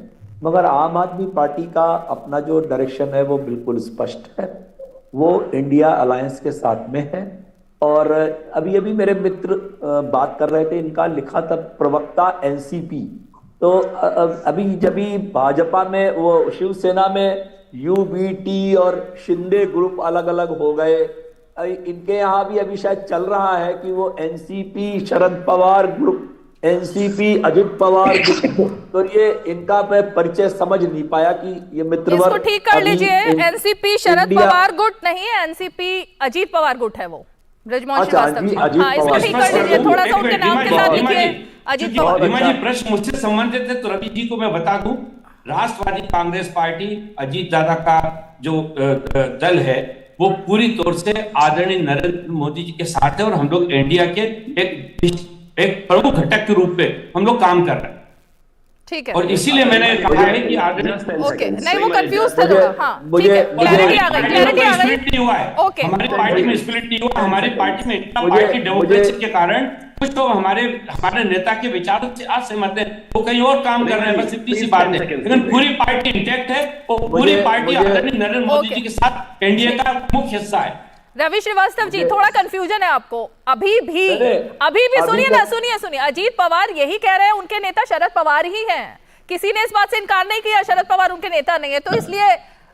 मगर आम आदमी पार्टी का अपना जो डायरेक्शन है वो बिल्कुल स्पष्ट है। वो इंडिया अलायंस के साथ में है और अभी अभी मेरे मित्र बात कर रहे थे, इनका लिखा था प्रवक्ता NCP। तो अभी जब भाजपा में वो शिवसेना में UBT और शिंदे ग्रुप अलग अलग हो गए, इनके यहाँ भी अभी शायद चल रहा है कि वो NCP Sharad Pawar group, NCP Ajit Pawar group. तो ये इनका परिचय समझ नहीं पाया कि ये मित्रवर्ग इसको ठीक कर लीजिए। NCP शरद पवार गुट नहीं है, NCP अजित पवार गुट है वो। बृजमोहन श्रीवास्तव जी, हाँ, इसको ठीक कर लीजिए, थोड़ा सा उनके नाम के साथ लिखिए अजित पवार। रीमा जी, प्रश्न मुझसे संबंधित है तो रवि जी को मैं बता दूं, राष्ट्रवादी कांग्रेस पार्टी अजीत दादा का जो दल है वो पूरी तौर से आदरणीय नरेंद्र मोदी जी के साथ है और हम लोग इंडिया के एक प्रमुख घटक के रूप में हम लोग काम कर रहे हैं। ठीक है, और इसीलिए मैंने कहा है कि ओके, नहीं वो कंफ्यूज था थोड़ा। हाँ, ठीक है, क्लैरिटी आ गई, क्लैरिटी आ गई। नहीं हुआ है, ओके, हमारी पार्टी में स्प्लिट नहीं हुआ। हमारी पार्टी में इतना पार्टी डेमोक्रेसी के कारण कुछ तो हमारे नेता के विचारों से असहमत है, वो कहीं और काम कर रहे हैं, बस इतनी सी बात है। लेकिन पूरी पार्टी इंटैक्ट है और पूरी पार्टी आदरणीय नरेंद्र मोदी जी के साथ एनडीए का मुख्य हिस्सा है। रवि श्रीवास्तव जी, थोड़ा कंफ्यूजन है आपको अभी भी सुनिए ना, सुनिए। अजीत पवार यही कह रहे हैं उनके नेता शरद पवार ही हैं, किसी ने इस बात से इनकार नहीं किया शरद पवार उनके नेता नहीं है। तो इसलिए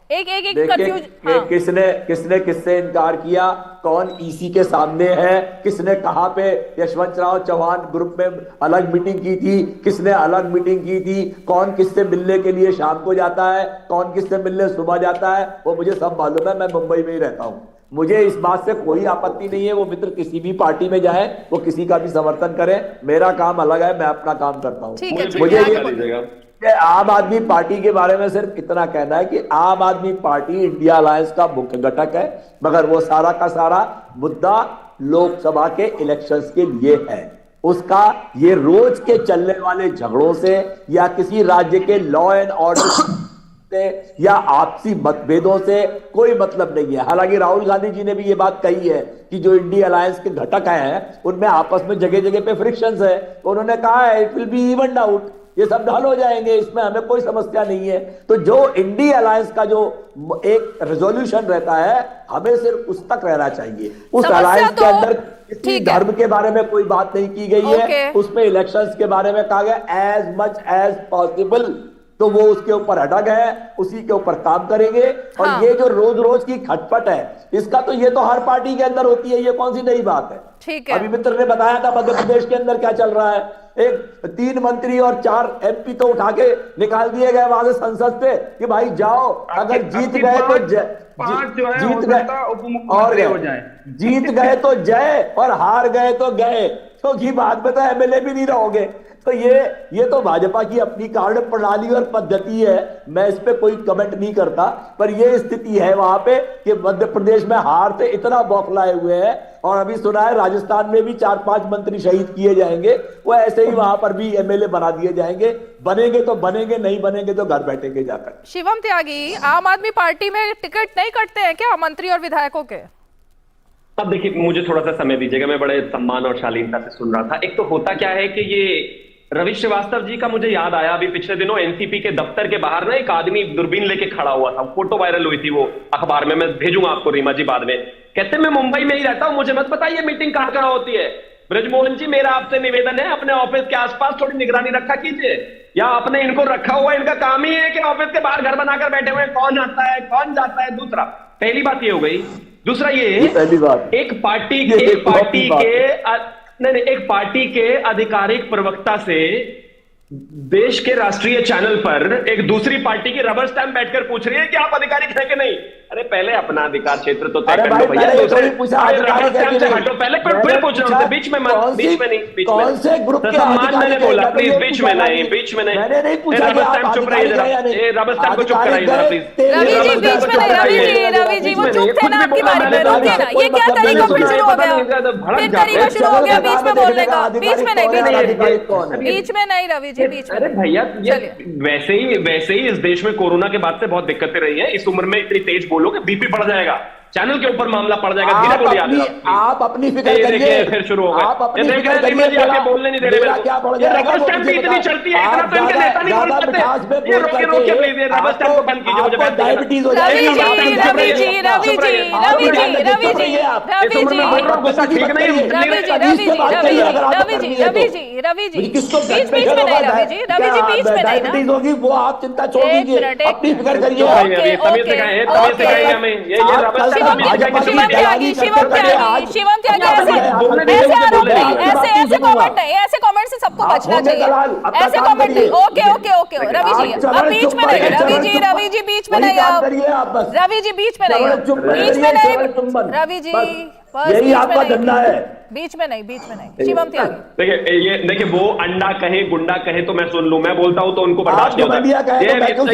एक कंफ्यूज, हाँ। किसने किससे इनकार किया, कौन ईसी के सामने है, किसने कहां पे यशवंतराव चौहान ग्रुप में अलग मीटिंग की थी, किसने अलग मीटिंग की थी, कौन किससे मिलने के लिए शाम को जाता है, कौन किससे मिलने सुबह जाता है, वो मुझे सब मालूम है। मैं मुंबई में ही रहता हूं, मुझे इस बात से कोई आपत्ति नहीं है। वो मित्र किसी भी पार्टी में जाए, वो किसी का भी समर्थन करे, मेरा काम अलग है, मैं अपना काम करता हूं। मुझे आम आदमी पार्टी के बारे में सिर्फ इतना कहना है कि आम आदमी पार्टी इंडिया अलायंस का मुख्य घटक है, मगर वो सारा का सारा मुद्दा लोकसभा के इलेक्शंस के लिए है। उसका ये रोज के चलने वाले झगड़ों से या किसी राज्य के लॉ एंड ऑर्डर से या आपसी मतभेदों से कोई मतलब नहीं है। हालांकि राहुल गांधी जी ने भी ये बात कही है कि जो इंडिया अलायंस के घटक हैं उनमें आपस में जगह जगह पे फ्रिक्शंस है, तो उन्होंने कहा है इट विल बी इवन्ड आउट, ये सब ढल हो जाएंगे, इसमें हमें कोई समस्या नहीं है। तो जो इंडिया अलायंस का जो एक रेजोल्यूशन रहता है, हमें सिर्फ उस तक रहना चाहिए। उस अलायंस के अंदर किसी धर्म के बारे में कोई बात नहीं की गई है, उसमें इलेक्शंस के बारे में कहा गया एज मच एज पॉसिबल, तो वो उसके ऊपर अटक है, उसी के ऊपर काम करेंगे। और ये जो रोज रोज की खटपट है, इसका तो ये तो हर पार्टी के अंदर होती है, ये कौन सी नई बात है। ठीक है, अभी मित्र ने बताया था मध्य प्रदेश के अंदर क्या चल रहा है, एक 3 मंत्री और 4 MP तो उठा के निकाल दिए गए वहां से संसद से कि भाई जाओ, अगर जीत गए तो जीत गए तो जय और हार गए तो गए, क्योंकि बाद में तो MLA भी नहीं रहोगे। तो ये तो भाजपा की अपनी कार्य प्रणाली और पद्धति है, मैं इस पे कोई कमेंट नहीं करता, पर ये स्थिति है वहां पे कि मध्य प्रदेश में हार से इतना बौखलाए हुए हैं। और अभी सुना है राजस्थान में भी 4-5 मंत्री शहीद किए जाएंगे, वो ऐसे ही वहां पर भी MLA बना दिए जाएंगे। बनेंगे तो बनेंगे, नहीं बनेंगे तो घर बैठेंगे जाकर। शिवम त्यागी, आम आदमी पार्टी में टिकट नहीं कटते हैं क्या मंत्री और विधायकों के? अब देखिए, मुझे थोड़ा सा समय दीजिएगा, मैं बड़े सम्मान और शालीनता से सुन रहा था। एक तो होता क्या है कि ये रवि श्रीवास्तव जी का मुझे याद आया, अभी पिछले दिनों एनसीपी के दफ्तर के बाहर ना एक आदमी दूरबीन लेके खड़ा हुआ था, फोटो वायरल हुई थी वो अखबार में, मैं भेजूंगा आपको रीमा जी बाद में। कहते मैं मुंबई में ही रहता हूं, मुझे मत बताइए मीटिंग कहां होती है। ब्रजमोहन जी, मेरा आपसे निवेदन है, अपने ऑफिस के आसपास थोड़ी निगरानी रखा कीजिए, या आपने इनको रखा हुआ, इनका काम ही है कि ऑफिस के बाहर घर बनाकर बैठे हुए, कौन आता है कौन जाता है। दूसरा, पहली बात ये हो गई। दूसरा ये एक पार्टी के आधिकारिक प्रवक्ता से देश के राष्ट्रीय चैनल पर एक दूसरी पार्टी की रबर स्टैंप बैठकर पूछ रही है कि आप आधिकारिक है कि नहीं। अरे पहले अपना अधिकार क्षेत्र तो तय कर लो भैया, दूसरे रबर स्टैंप से हटो पहले, फिर पूछ रहे हो बीच में नहीं। कौन से ग्रुप के सम्मान मैंने बोला, प्लीज बीच में नहीं। मैंने नहीं पूछा, रबर स्टैंप चुप रहिए जरा, रबर स्टैंप को चुप कराइए जरा प्लीज। रवि जी बीच में नहीं, रवि जी वो चुप थे ना आपकी बारी में, रुकिए ना। ये क्या तरीका फिर शुरू हो गया, फिर तरीका शुरू हो गया बीच में बोलने का। बीच में नहीं, बीच में नहीं रवि जी, बीच में। अरे भैया, वैसे ही इस देश में कोरोना के बाद से बहुत दिक्कतें रही हैं। इस उम्र में इतनी तेज बोलोगे बीपी बढ़ जाएगा, चैनल के ऊपर मामला पड़ जाएगा। धीरे बोलिए आप अपनी फिक्र करिए, फिर शुरू हो गया। आपके बोलने नहीं दे रहे, रबर स्टैंप भी इतनी चलती है, इतना तो इनके नेता नहीं बोल सकते। ये रोकिए प्लीज, रबर स्टैंप को बंद कीजिए, मुझे डायबिटीज हो जाएगी। रवि जी डायबिटीज होगी, वो आप चिंता छोड़ दीजिए, अपनी फिक्र करिए। ऐसे कमेंट से सबको बचना चाहिए, ऐसे कमेंट नहीं। ओके रवि जी अब बीच में नहीं, रवि जी बीच में नहीं, रवि जी बीच में नहीं, रवि जी यही आपका धंधा है, बीच में नहीं। शिवम त्यागी, देखिए वो अंडा कहे गुंडा कहे तो मैं सुन लूं, मैं बोलता हूं तो उनको बर्दाश्त नहीं होता। ये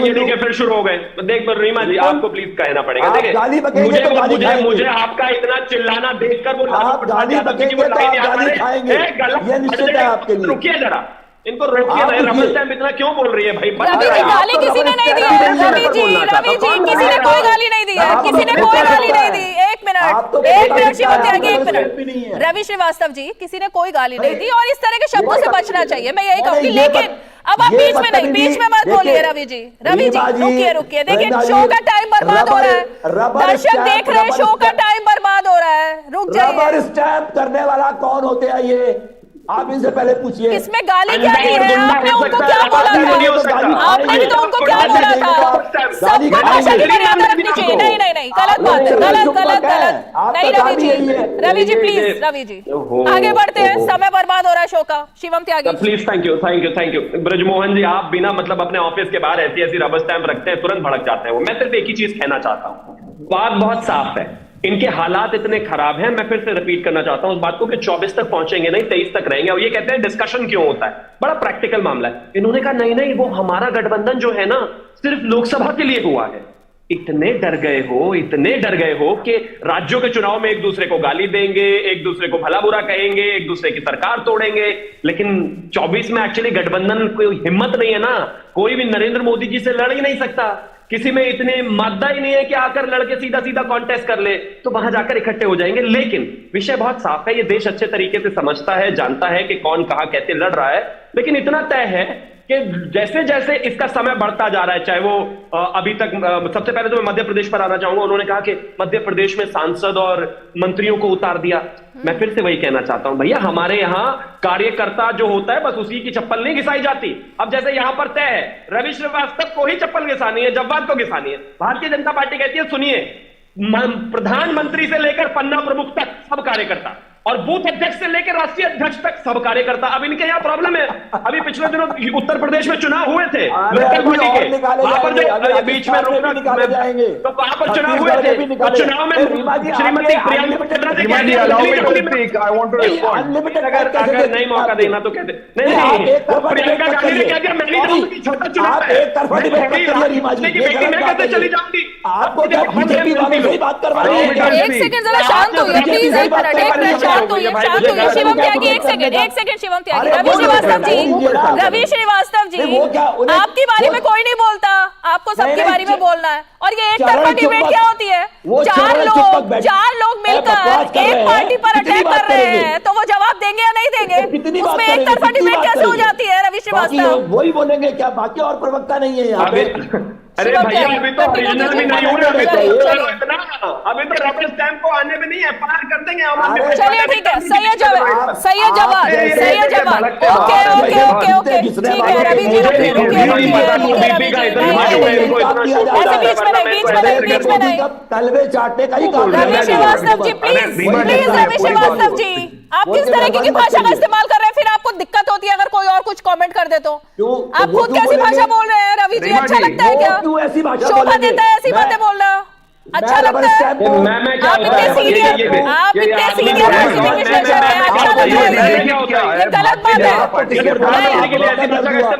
देखिए फिर शुरू हो गए। देख रीमा जी, आपको प्लीज कहना पड़ेगा। देखिए मुझे आपका इतना चिल्लाना देखकर वो रुकिए जरा, इनको रोकिए। रबर स्टैम्प इतना क्यों बोल रही है भाई? गाली किसी ने नहीं दी है रवि जी, किसी ने कोई गाली नहीं दी है, किसी ने कोई गाली नहीं दी। एक मिनट शिवम त्यागी, एक मिनट। रवि श्रीवास्तव जी, किसी ने कोई गाली नहीं दी और इस तरह के शब्दों से बचना चाहिए, मैं यही कहूंगी। लेकिन अब आप बीच में नहीं, बीच में मत बोलिए रवि जी। रुकिए, देखिए शो का टाइम बर्बाद हो रहा है, दर्शक देख रहे हैं, शो का टाइम बर्बाद हो रहा है, रुक जाइए। रबर स्टैम्प करने वाला कौन होते हैं ये? आप इनसे पहले पूछिए इसमें गाली क्या दी है? आपने उनको क्या बोला था? आपने भी तो उनको क्या बोला था? सबको भाषा की मर्यादा रखनी चाहिए। नहीं नहीं नहीं, गलत बात है, गलत गलत गलत। नहीं रवि जी, रवि जी प्लीज, रवि जी आगे बढ़ते हैं, समय बर्बाद हो रहा है शो का। Shivam Tyagi please, thank you thank you thank you. Brajmohan ji, आप बिना मतलब अपने ऑफिस के बाहर ऐसी ऐसी रबर स्टैंप रखते हैं, तुरंत भड़क जाते हैं वो। मैं सिर्फ एक ही चीज कहना चाहता हूँ, बात बहुत साफ है, इनके हालात इतने खराब हैं। मैं फिर से रिपीट करना चाहता हूं उस बात को कि 24 तक पहुंचेंगे नहीं, 23 तक रहेंगे। और ये कहते हैं डिस्कशन क्यों होता है, बड़ा प्रैक्टिकल मामला है। इन्होंने कहा नहीं नहीं, वो हमारा गठबंधन जो है ना सिर्फ लोकसभा के लिए हुआ है। इतने डर गए हो कि राज्यों के चुनाव में एक दूसरे को गाली देंगे, एक दूसरे को भला बुरा कहेंगे, एक दूसरे की सरकार तोड़ेंगे। लेकिन 24 में एक्चुअली गठबंधन कोई हिम्मत नहीं है ना, कोई भी नरेंद्र मोदी जी से लड़ ही नहीं सकता। किसी में इतने मादा ही नहीं है कि आकर लड़के सीधा सीधा कॉन्टेस्ट कर ले, तो वहां जाकर इकट्ठे हो जाएंगे। लेकिन विषय बहुत साफ है, ये देश अच्छे तरीके से समझता है, जानता है कि कौन कहां कैसे लड़ रहा है। लेकिन इतना तय है कि जैसे जैसे इसका समय बढ़ता जा रहा है, चाहे वो अभी तक सबसे पहले तो मैं मध्य प्रदेश पर आना चाहूंगा। उन्होंने कहा कि मध्य प्रदेश में सांसद और मंत्रियों को उतार दिया। मैं फिर से वही कहना चाहता हूं, भैया हमारे यहां कार्यकर्ता जो होता है बस उसी की चप्पल नहीं घिसाई जाती। अब जैसे यहां पर तय है, रवि श्रीवास्तव को ही चप्पल घिसानी है, जव्वाद को घिसानी है। भारतीय जनता पार्टी कहती है सुनिए, प्रधानमंत्री से लेकर पन्ना प्रमुख तक सब कार्यकर्ता, और बूथ अध्यक्ष से लेकर राष्ट्रीय अध्यक्ष तक सब कार्यकर्ता। अब इनके यहाँ प्रॉब्लम है, अभी पिछले दिनों उत्तर प्रदेश में चुनाव हुए थे लोकल बॉडी के, वहां पर जो बीच में रोकना जाएंगे तो वहां पर चुनाव हुए थे, तो चुनाव में श्रीमती प्रियंका चड्ढा ने कह दिया अगर नहीं मौका देना तो कहते नहीं, प्रियंका गांधी ने कह दिया मैं नहीं जाऊंगी, छोटा चुनाव है, मैं कहते चली जाऊंगी। आपको बात करवा रही है, एक सेकंड जरा शांत होइए प्लीज, एक मिनट शांत होइए शिवम त्यागी, एक सेकंड शिवम त्यागी। रवि श्रीवास्तव जी आपकी बारी में कोई नहीं बोलता, आपको सबकी बारी में बोलना है। और ये एक तरफा डिबेट क्या होती है, चार लोग मिलकर एक पार्टी पर अटैक कर रहे हैं, तो वो जवाब देंगे या नहीं देंगे? उसमें एक तरफा डिबेट कैसे हो जाती है रवि श्रीवास्तव? वही बोलेंगे क्या, बाकी और प्रवक्ता नहीं है यहाँ पे? अरे भैया अभी तो ओरिजिनल भी नहीं हुए, अभी तो रबर स्टैंप को आने में नहीं है, पार कर देंगे। चलिए ठीक है, सही है जवाब। ओके ठीक है रवि जी, बीच में नहीं तलवे चाटने का ही काम। रवि श्रीवास्तव जी प्लीज रवि श्रीवास्तव जी, आप किस तरीके की भाषा का इस्तेमाल कर रहे हैं? फिर आपको दिक्कत होती है अगर कोई और कुछ कमेंट कर दे तो? आप खुद कैसी भाषा बोल रहे हैं रवि जी? अच्छा लगता है क्या? शोभा देता है ऐसी बातें बोलना? अच्छा लगता है? आप इतने सीनियर विश्लेषक हैं, अच्छा लगता है? गलत बात है,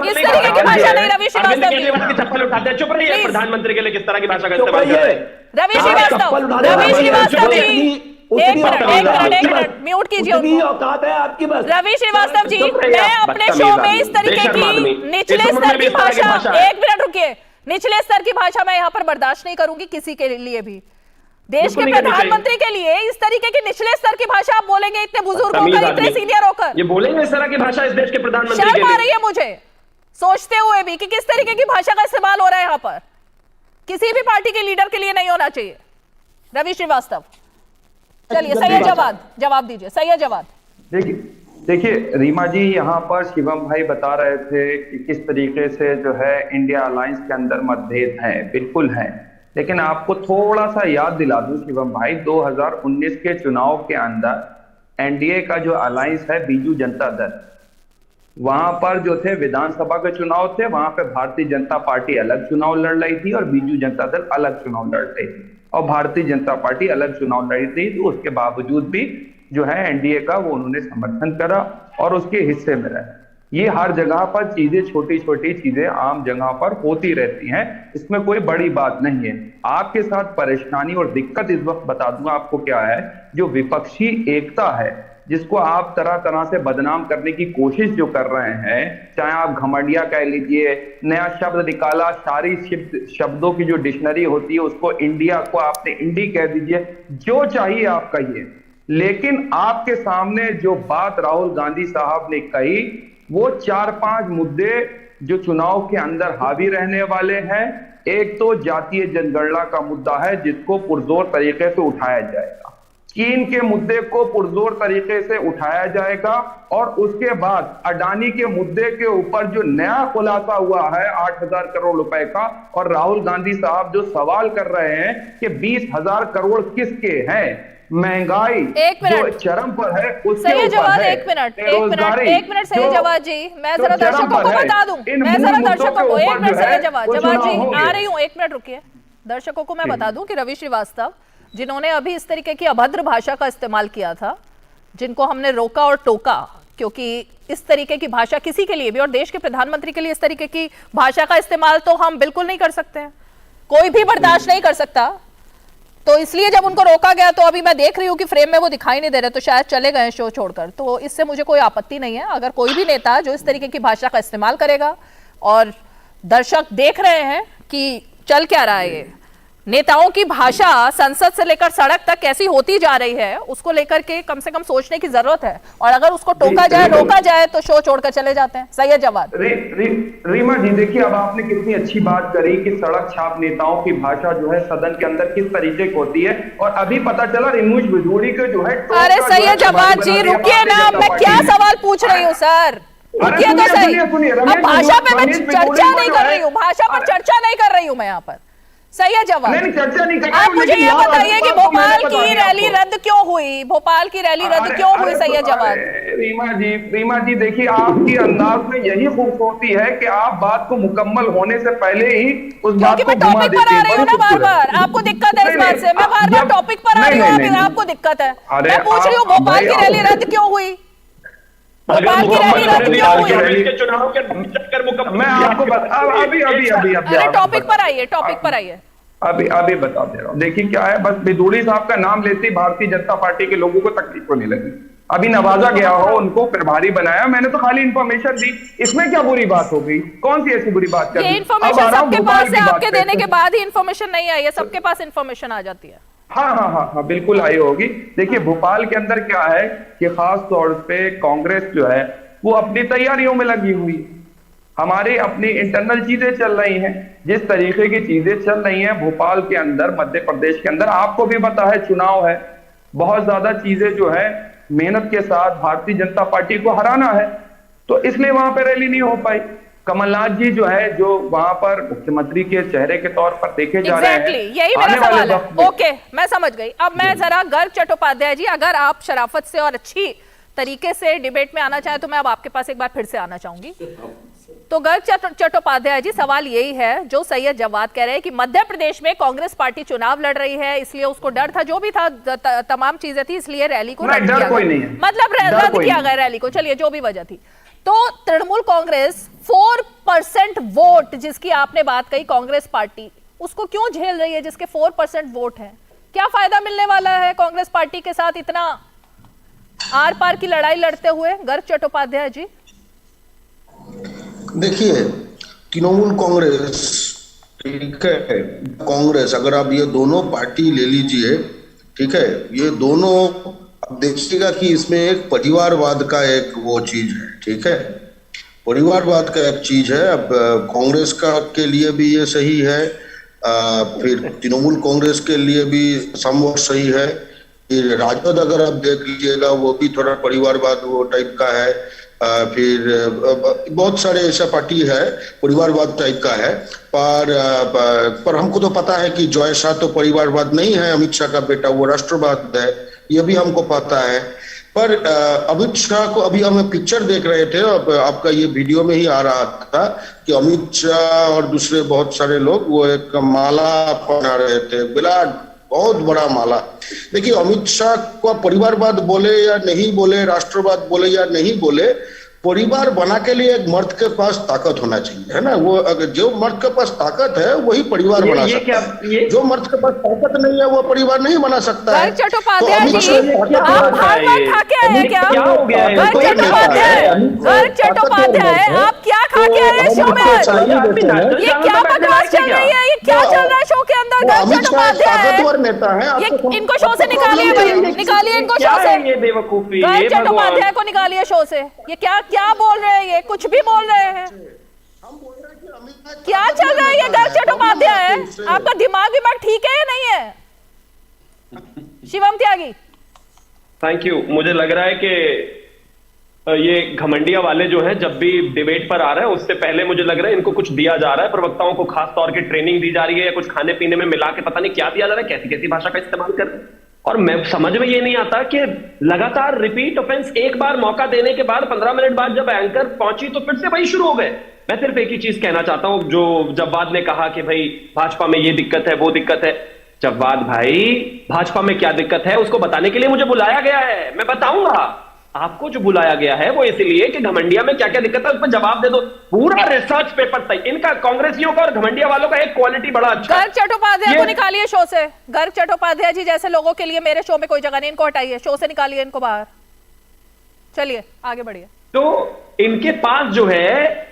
इस तरीके की भाषा नहीं रवि श्रीवास्तव जी। चप्पल उठाते हैं, चुप रहिए। प्रधानमंत्री के लिए किस तरह की भाषा का इस्तेमाल कर रहे हैं रवि श्रीवास्तव जी? एक मिनट म्यूट कीजिए औकात है आपकी बस। रवि श्रीवास्तव जी, मैं अपने शो में इस तरीके की निचले स्तर की भाषा, एक मिनट रुकिए, निचले स्तर की भाषा मैं यहाँ पर बर्दाश्त नहीं करूंगी किसी के लिए भी। देश के प्रधानमंत्री के लिए इस तरीके की निचले स्तर की भाषा आप बोलेंगे, इतने बुजुर्ग होकर, इतने सीनियर होकर? ये बोलेंगे इस तरह की भाषा इस देश के प्रधानमंत्री? शर्म आ रही है मुझे सोचते हुए भी कि किस तरीके की भाषा का इस्तेमाल हो रहा है यहाँ पर। किसी भी पार्टी के लीडर के लिए नहीं होना चाहिए। रवि श्रीवास्तव चलिए, सही है जवाब दीजिए, सही है जवाब। देखिए रीमा जी, यहाँ पर शिवम भाई बता रहे थे कि किस तरीके से जो है इंडिया अलायंस के अंदर मतभेद है, बिल्कुल है। लेकिन आपको थोड़ा सा याद दिला दूं शिवम भाई, 2019 के चुनाव के अंदर एनडीए का जो अलायंस है बीजू जनता दल, वहां पर जो थे विधानसभा के चुनाव थे, वहां पे भारतीय जनता पार्टी अलग चुनाव लड़ रही थी और बीजू जनता दल अलग चुनाव लड़ रही थी, और भारतीय जनता पार्टी अलग चुनाव लड़ी थी। तो उसके बावजूद भी जो है एनडीए का वो उन्होंने समर्थन करा और उसके हिस्से में रहे। ये हर जगह पर चीजें, छोटी छोटी चीजें आम जगह पर होती रहती हैं, इसमें कोई बड़ी बात नहीं है। आपके साथ परेशानी और दिक्कत इस वक्त बता दूंगा आपको क्या है, जो विपक्षी एकता है, जिसको आप तरह तरह से बदनाम करने की कोशिश जो कर रहे हैं, चाहे आप घमंडिया कह लीजिए, नया शब्द निकाला, सारी शब्दों की जो डिक्शनरी होती है उसको इंडिया को आपने इंडी कह दीजिए, जो चाहिए आप कहिए। लेकिन आपके सामने जो बात राहुल गांधी साहब ने कही, वो 4-5 मुद्दे जो चुनाव के अंदर हावी रहने वाले हैं। एक तो जातीय जनगणना का मुद्दा है, जिसको पुरजोर तरीके से उठाया जाएगा। चीन के मुद्दे को पुरजोर तरीके से उठाया जाएगा और उसके बाद अडानी के मुद्दे के ऊपर जो नया खुलासा हुआ है 8,000 करोड़ रुपए का, और राहुल गांधी साहब जो सवाल कर रहे हैं कि 20,000 करोड़ किसके हैं, महंगाई जो चरम पर है उसके सही ऊपर जवाब। है, एक मिनट सही जवाब जी, मैं जरा दर्शकों को बता दूं, मैं जरा दर्शकों को एक मिनट सही जवाब जी आ रही हूं, एक मिनट रुकिए। दर्शकों को मैं बता दूं कि रवि श्रीवास्तव जिन्होंने अभी इस तरीके की अभद्र भाषा का इस्तेमाल किया था, जिनको हमने रोका और टोका, क्योंकि इस तरीके की भाषा किसी के लिए भी, और देश के प्रधानमंत्री के लिए इस तरीके की भाषा का इस्तेमाल तो हम बिल्कुल नहीं कर सकते हैं, कोई भी बर्दाश्त नहीं कर सकता। तो इसलिए जब उनको रोका गया, तो अभी मैं देख रही हूँ कि फ्रेम में वो दिखाई नहीं दे रहे, तो शायद चले गए शो छोड़कर, तो इससे मुझे कोई आपत्ति नहीं है। अगर कोई भी नेता जो इस तरीके की भाषा का इस्तेमाल करेगा, और दर्शक देख रहे हैं कि चल क्या रहा है, ये नेताओं की भाषा संसद से लेकर सड़क तक कैसी होती जा रही है, उसको लेकर के कम से कम सोचने की जरूरत है। और अगर उसको टोका जाए, रोका जाए, तो शो छोड़कर चले जाते हैं। सही है जवाब। रीमा जी देखिए, अब आपने कितनी अच्छी बात करी कि सड़क छाप नेताओं की भाषा जो है सदन के अंदर किस तरीके की होती है, और अभी पता चला रिमूज बिजूरी के जो है। अरे सही है जवाब जी, रुकिए ना, मैं क्या सवाल पूछ रही हूँ सर, रुकिए तो सही। अब भाषा पे मैं चर्चा नहीं कर रही हूँ, भाषा पर चर्चा नहीं कर रही हूँ मैं यहाँ पर। सही है जवाब। आप मुझे ये बताइए कि भोपाल की रैली रद्द क्यों हुई, भोपाल की रैली रद्द क्यों हुई? सही है जवाब। रीमा जी देखिए, आपकी अंदाज में यही खूबसूरती है कि आप बात को मुकम्मल होने से पहले ही उस बात को घुमा देती हैं। टॉपिक पर आ रही हूँ ना बार बार, आपको दिक्कत है इस बात से, मैं बार बार टॉपिक पर आ रही हूँ, अभी आपको दिक्कत है। मैं पूछ रही हूँ भोपाल की रैली रद्द क्यों हुई, भोपाल की रैली रद्द क्यों हुई? मैं आपको अरे टॉपिक पर आइए, टॉपिक पर आइए। अभी बता दे रहा हूँ। देखिए क्या है, बस बिजूरी साहब का नाम लेते ही भारतीय जनता पार्टी के लोगों को तकलीफ होने लगी। अभी नवाजा गया हो, उनको प्रभारी बनाया, मैंने तो खाली इंफॉर्मेशन दी, इसमें क्या बुरी बात हो गई? कौन सी ऐसी बुरी बात कर दी? ये इंफॉर्मेशन सबके पास है, आपके देने के बाद ही इंफॉर्मेशन नहीं आई है, सबके पास इंफॉर्मेशन आ जाती है। हाँ बिल्कुल आई होगी। देखिए भोपाल के अंदर क्या है कि खास तौर पे कांग्रेस जो है वो अपनी तैयारियों में लगी हुई है, हमारी अपनी इंटरनल चीजें चल रही हैं। जिस तरीके की चीजें चल रही हैं भोपाल के अंदर, मध्य प्रदेश के अंदर, आपको भी पता है चुनाव है, बहुत ज्यादा चीजें जो है मेहनत के साथ भारतीय जनता पार्टी को हराना है, तो इसलिए वहां पर रैली नहीं हो पाई। कमलनाथ जी जो है, जो वहां पर मुख्यमंत्री के चेहरे के तौर पर देखे जा रहे हैं, यही मेरा सवाल है। ओके, मैं समझ गई। अब मैं जरा गर्ग चट्टोपाध्याय जी, अगर आप शराफत से और अच्छी तरीके से डिबेट में आना चाहे तो मैं अब आपके पास एक बार फिर से आना चाहूंगी। तो गर्ग चट्टोपाध्याय जी, सवाल यही है जो सैयद जवाद कह रहे हैं कि मध्य प्रदेश में कांग्रेस पार्टी चुनाव लड़ रही है, इसलिए उसको डर था, जो भी था, तमाम चीजें थी, इसलिए रैली को रद्द किया गया, मतलब रद्द किया गया रैली को, चलिए जो भी वजह थी। तो तृणमूल कांग्रेस 4% वोट जिसकी आपने बात कही, कांग्रेस पार्टी उसको क्यों झेल रही है, जिसके 4% वोट है? क्या फायदा मिलने वाला है कांग्रेस पार्टी के साथ इतना आर पार की लड़ाई लड़ते हुए? गर्ग चट्टोपाध्याय जी देखिए, तृणमूल कांग्रेस, ठीक है, कांग्रेस, अगर आप ये दोनों पार्टी ले लीजिए, ठीक है, ये दोनों अब देखिएगा कि इसमें एक परिवारवाद का एक वो चीज है, ठीक है, परिवारवाद का एक चीज है। अब कांग्रेस का के लिए भी ये सही है, फिर तृणमूल कांग्रेस के लिए भी समवत सही है। राजद अगर आप देख लीजिएगा वो भी थोड़ा परिवारवाद वो टाइप का है, फिर बहुत सारे ऐसा पार्टी है परिवारवाद टाइप का है, पर हमको तो पता है कि जॉय शाह तो परिवारवाद नहीं है, अमित शाह का बेटा, वो राष्ट्रवाद है, ये भी हमको पता है। पर अमित शाह को अभी हम पिक्चर देख रहे थे, अब आपका ये वीडियो में ही आ रहा था कि अमित शाह और दूसरे बहुत सारे लोग वो एक माला पहना रहे थे, विराट बहुत बड़ा माला। देखिए, अमित शाह को परिवारवाद बोले या नहीं बोले, राष्ट्रवाद बोले या नहीं बोले, परिवार बना के लिए एक मर्द के पास ताकत होना चाहिए, है ना? वो अगर जो मर्द के पास ताकत है वही परिवार बना सकता है, जो मर्द के पास ताकत नहीं है वो परिवार नहीं बना सकता है। चट्टोपाध्याय जी, आप भागवत खा के आए क्या? गर्ग चट्टोपाध्याय, आप क्या खा के आए शो में? ये क्या बकवास चल रही है, ये क्या चल रहा है शो के अंदर? गर्ग चट्टोपाध्याय नेता है, इनको शो से निकालिए, निकालिए इनको शो से, गर्ग चट्टोपाध्याय को निकालिए शो से। ये क्या बोल रहे हैं, ये कुछ भी बोल रहे हैं, क्या चल रहा है ये? गर्ग चट्टोपाध्याय, आपका दिमाग ठीक है या नहीं है? शिवम त्यागी, थैंक यू। मुझे लग रहा है कि ये घमंडिया वाले जो हैं जब भी डिबेट पर आ रहे हैं उससे पहले मुझे लग रहा है इनको कुछ दिया जा रहा है, प्रवक्ताओं को खास तौर की ट्रेनिंग दी जा रही है या कुछ खाने पीने में मिला के पता नहीं क्या दिया जा रहा है, कैसी कैसी भाषा का इस्तेमाल कर रहे हैं। और मैं समझ में ये नहीं आता कि लगातार रिपीट ऑफेंस, एक बार मौका देने के बाद 15 मिनट बाद जब एंकर पहुंची तो फिर से वही शुरू हो गए। मैं सिर्फ एक ही चीज कहना चाहता हूं, जो जव्वाद ने कहा कि भाई भाजपा में ये दिक्कत है वो दिक्कत है। जव्वाद भाई, भाजपा में क्या दिक्कत है उसको बताने के लिए मुझे बुलाया गया है, मैं बताऊंगा। आपको जो बुलाया गया है वो इसलिए कि घमंडिया में क्या क्या दिक्कत है उस पर जवाब दे दो। पूरा रिसर्च पेपर तक इनका, कांग्रेसियों का और घमंडिया वालों का एक क्वालिटी बड़ा अच्छा। गर्ग चट्टोपाध्याय को निकालिए शो से। गर्ग चट्टोपाध्याय जी जैसे लोगों के लिए मेरे शो में कोई जगह नहीं, इनको हटाइए, शो से निकालिए इनको बाहर। चलिए आगे बढ़िए। तो इनके पास जो है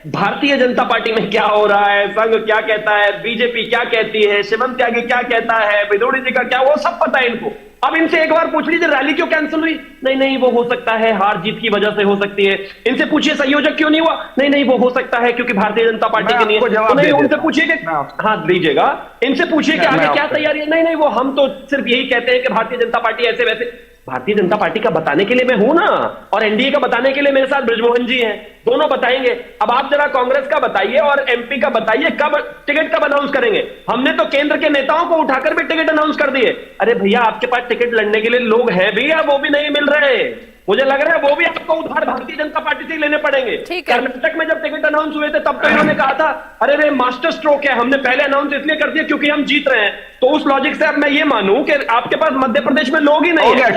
भारतीय जनता पार्टी में क्या हो रहा है, संघ क्या कहता है, बीजेपी क्या कहती है, शिवम त्यागी क्या कहता है, विदोड़ी जी का क्या, वो सब पता है इनको। अब इनसे एक बार पूछ लीजिए रैली क्यों कैंसिल हुई, नहीं नहीं वो हो सकता है हार जीत की वजह से हो सकती है। इनसे पूछिए संयोजक क्यों नहीं हुआ, नहीं नहीं वो हो सकता है क्योंकि भारतीय जनता पार्टी के नहीं है। तो नहीं, उनसे पूछिए कि हाँ दीजिएगा, इनसे पूछिए कि आगे क्या तैयारी है। नहीं नहीं वो हम तो सिर्फ यही कहते हैं कि भारतीय जनता पार्टी ऐसे वैसे। भारतीय जनता पार्टी का बताने के लिए मैं हूं ना, और एनडीए का बताने के लिए मेरे साथ बृजमोहन जी हैं, दोनों बताएंगे। अब आप जरा कांग्रेस का बताइए और एमपी का बताइए, कब टिकट कब अनाउंस करेंगे। हमने तो केंद्र के नेताओं को उठाकर भी टिकट अनाउंस कर दिए। अरे भैया आपके पास टिकट लड़ने के लिए लोग हैं भी या वो भी नहीं मिल रहे। मुझे लग रहा है वो भी आपको उधार भारतीय जनता पार्टी से ही लेने पड़ेंगे। कर्नाटक में जब टिकट अनाउंस हुए थे तब तो इन्होंने कहा था अरे रे मास्टर स्ट्रोक है, हमने पहले अनाउंस इसलिए कर दिया क्योंकि हम जीत रहे हैं। तो उस लॉजिक से अब मैं ये मानूं कि आपके पास मध्य प्रदेश में लोग ही नहीं है।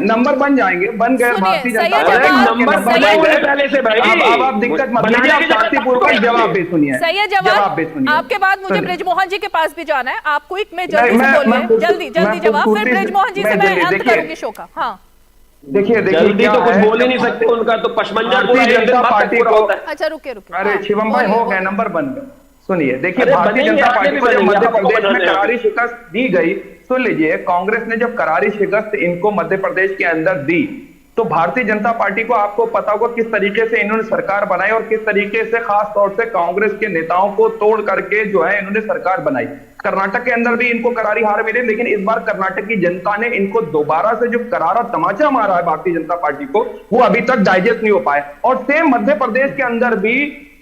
नंबर बन जाएंगे, बन गए भारतीय जनता पार्टी नंबर बन गए पहले से भाई। अब आप दिक्कत मत लीजिए, आप शांतिपूर्वक जवाब भी सुनिए। सही है जवाब आपके बाद मुझे बृजमोहन जी के पास भी जाना है। आप क्विक में जल्दी से बोलिए, जल्दी जल्दी जवाब, फिर बृजमोहन जी से मैं अंत करूंगी शो का। हाँ देखिए जल्दी तो कुछ बोल ही नहीं सकते, उनका तो पशमंजर भारतीय जनता पार्टी को। अच्छा रुके रुके, अरे शिवम भाई हो गए, नंबर बन गए। सुनिए, देखिए भारतीय जनता पार्टी को जब मध्य प्रदेश में करारी शिकस्त दी गई, सुन लीजिए, कांग्रेस ने जब करारी शिकस्त इनको मध्य प्रदेश के अंदर दी तो भारतीय जनता पार्टी को, आपको पता होगा किस तरीके से इन्होंने सरकार बनाई और किस तरीके से खास तौर से कांग्रेस के नेताओं को तोड़ करके जो है इन्होंने सरकार बनाई। कर्नाटक के अंदर भी इनको करारी हार मिली, लेकिन इस बार कर्नाटक की जनता ने इनको दोबारा से जो करारा तमाचा मारा है भारतीय जनता पार्टी को, वो अभी तक डाइजेस्ट नहीं हो पाए। और सेम मध्य प्रदेश के अंदर भी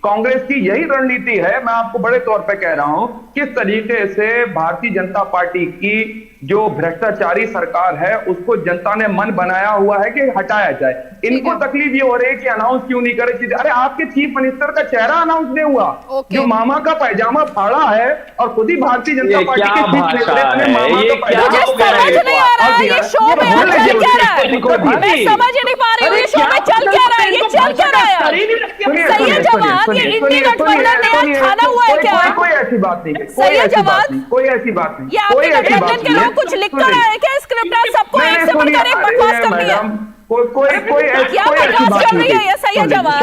कांग्रेस की यही रणनीति है। मैं आपको बड़े तौर पे कह रहा हूं किस तरीके से भारतीय जनता पार्टी की जो भ्रष्टाचारी सरकार है उसको जनता ने मन बनाया हुआ है कि हटाया जाए। इनको तकलीफ ये हो रही है कि अनाउंस क्यों नहीं करे चीजें। अरे आपके चीफ मिनिस्टर का चेहरा अनाउंस नहीं हुआ, जो मामा का पैजामा फाड़ा है और खुद ही भारतीय जनता पार्टी के चीफ मिनिस्टर ने मामा का पैजामा कोई ऐसी बात नहीं, कोई ऐसी बात नहीं। कुछ लिख कर आए क्या स्क्रिप्ट है, सबको एक से बढ़कर एक बकवास करनी है। कोई क्या बकवास कर रही है, ये सही है जवाब।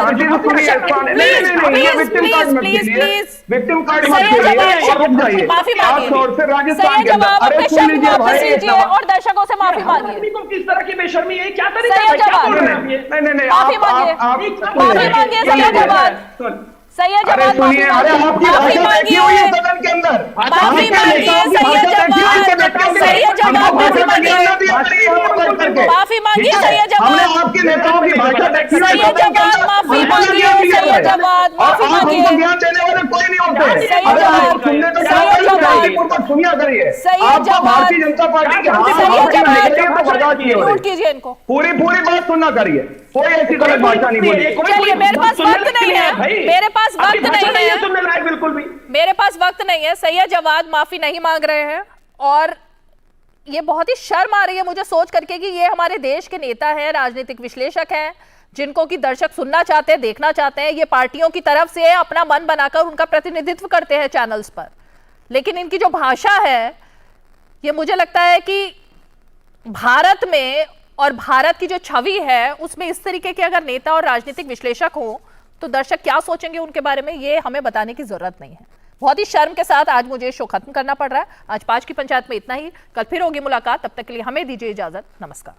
विक्टिम कार्ड माफी मांगिए, सही जवाब अपने शब्द वापस लीजिए और दर्शकों से माफी मांगिए। किस तरह की बेशर्मी है, क्या तरीका सही जवाब, माफी मांगिए, माफी मांगिए, सही जवाब, सही है जवाब, माफी मांगिए, माफी मांगिए सदन के अंदर, माफी मांगिए, सही है जवाब, सही है जवाब, माफी मांगिए, माफी मांगिए, सही है जवाब, आपके नेताओं की भाषा सही है जवाब, माफी मांगिए, सही है जवाब, माफी मांगिए, ज्ञान देने वाले कोई नहीं होते। सही है जवाब, सुनिया करिए, सही है जवाब, भारतीय जनता पार्टी के नोट कीजिए इनको, पूरी बात सुनना करिए, कोई ऐसी गलत भाषा नहीं बोली। चलिए मेरे पास वक्त नहीं है, मेरे पास वक्त नहीं है, सुनने लायक बिल्कुल भी मेरे पास वक्त नहीं है। सही है जवाब माफी नहीं मांग रहे हैं और ये बहुत ही शर्म आ रही है मुझे सोच करके कि ये हमारे देश के नेता हैं, राजनीतिक विश्लेषक हैं, जिनको कि दर्शक सुनना चाहते हैं, देखना चाहते हैं। ये पार्टियों की तरफ से अपना मन बनाकर उनका प्रतिनिधित्व करते हैं चैनल्स पर, लेकिन इनकी जो भाषा है ये मुझे लगता है कि भारत में और भारत की जो छवि है उसमें इस तरीके के अगर नेता और राजनीतिक विश्लेषक हो तो दर्शक क्या सोचेंगे उनके बारे में, ये हमें बताने की जरूरत नहीं है। बहुत ही शर्म के साथ आज मुझे शो खत्म करना पड़ रहा है। आज 5 की पंचायत में इतना ही, कल फिर होगी मुलाकात, तब तक के लिए हमें दीजिए इजाजत, नमस्कार।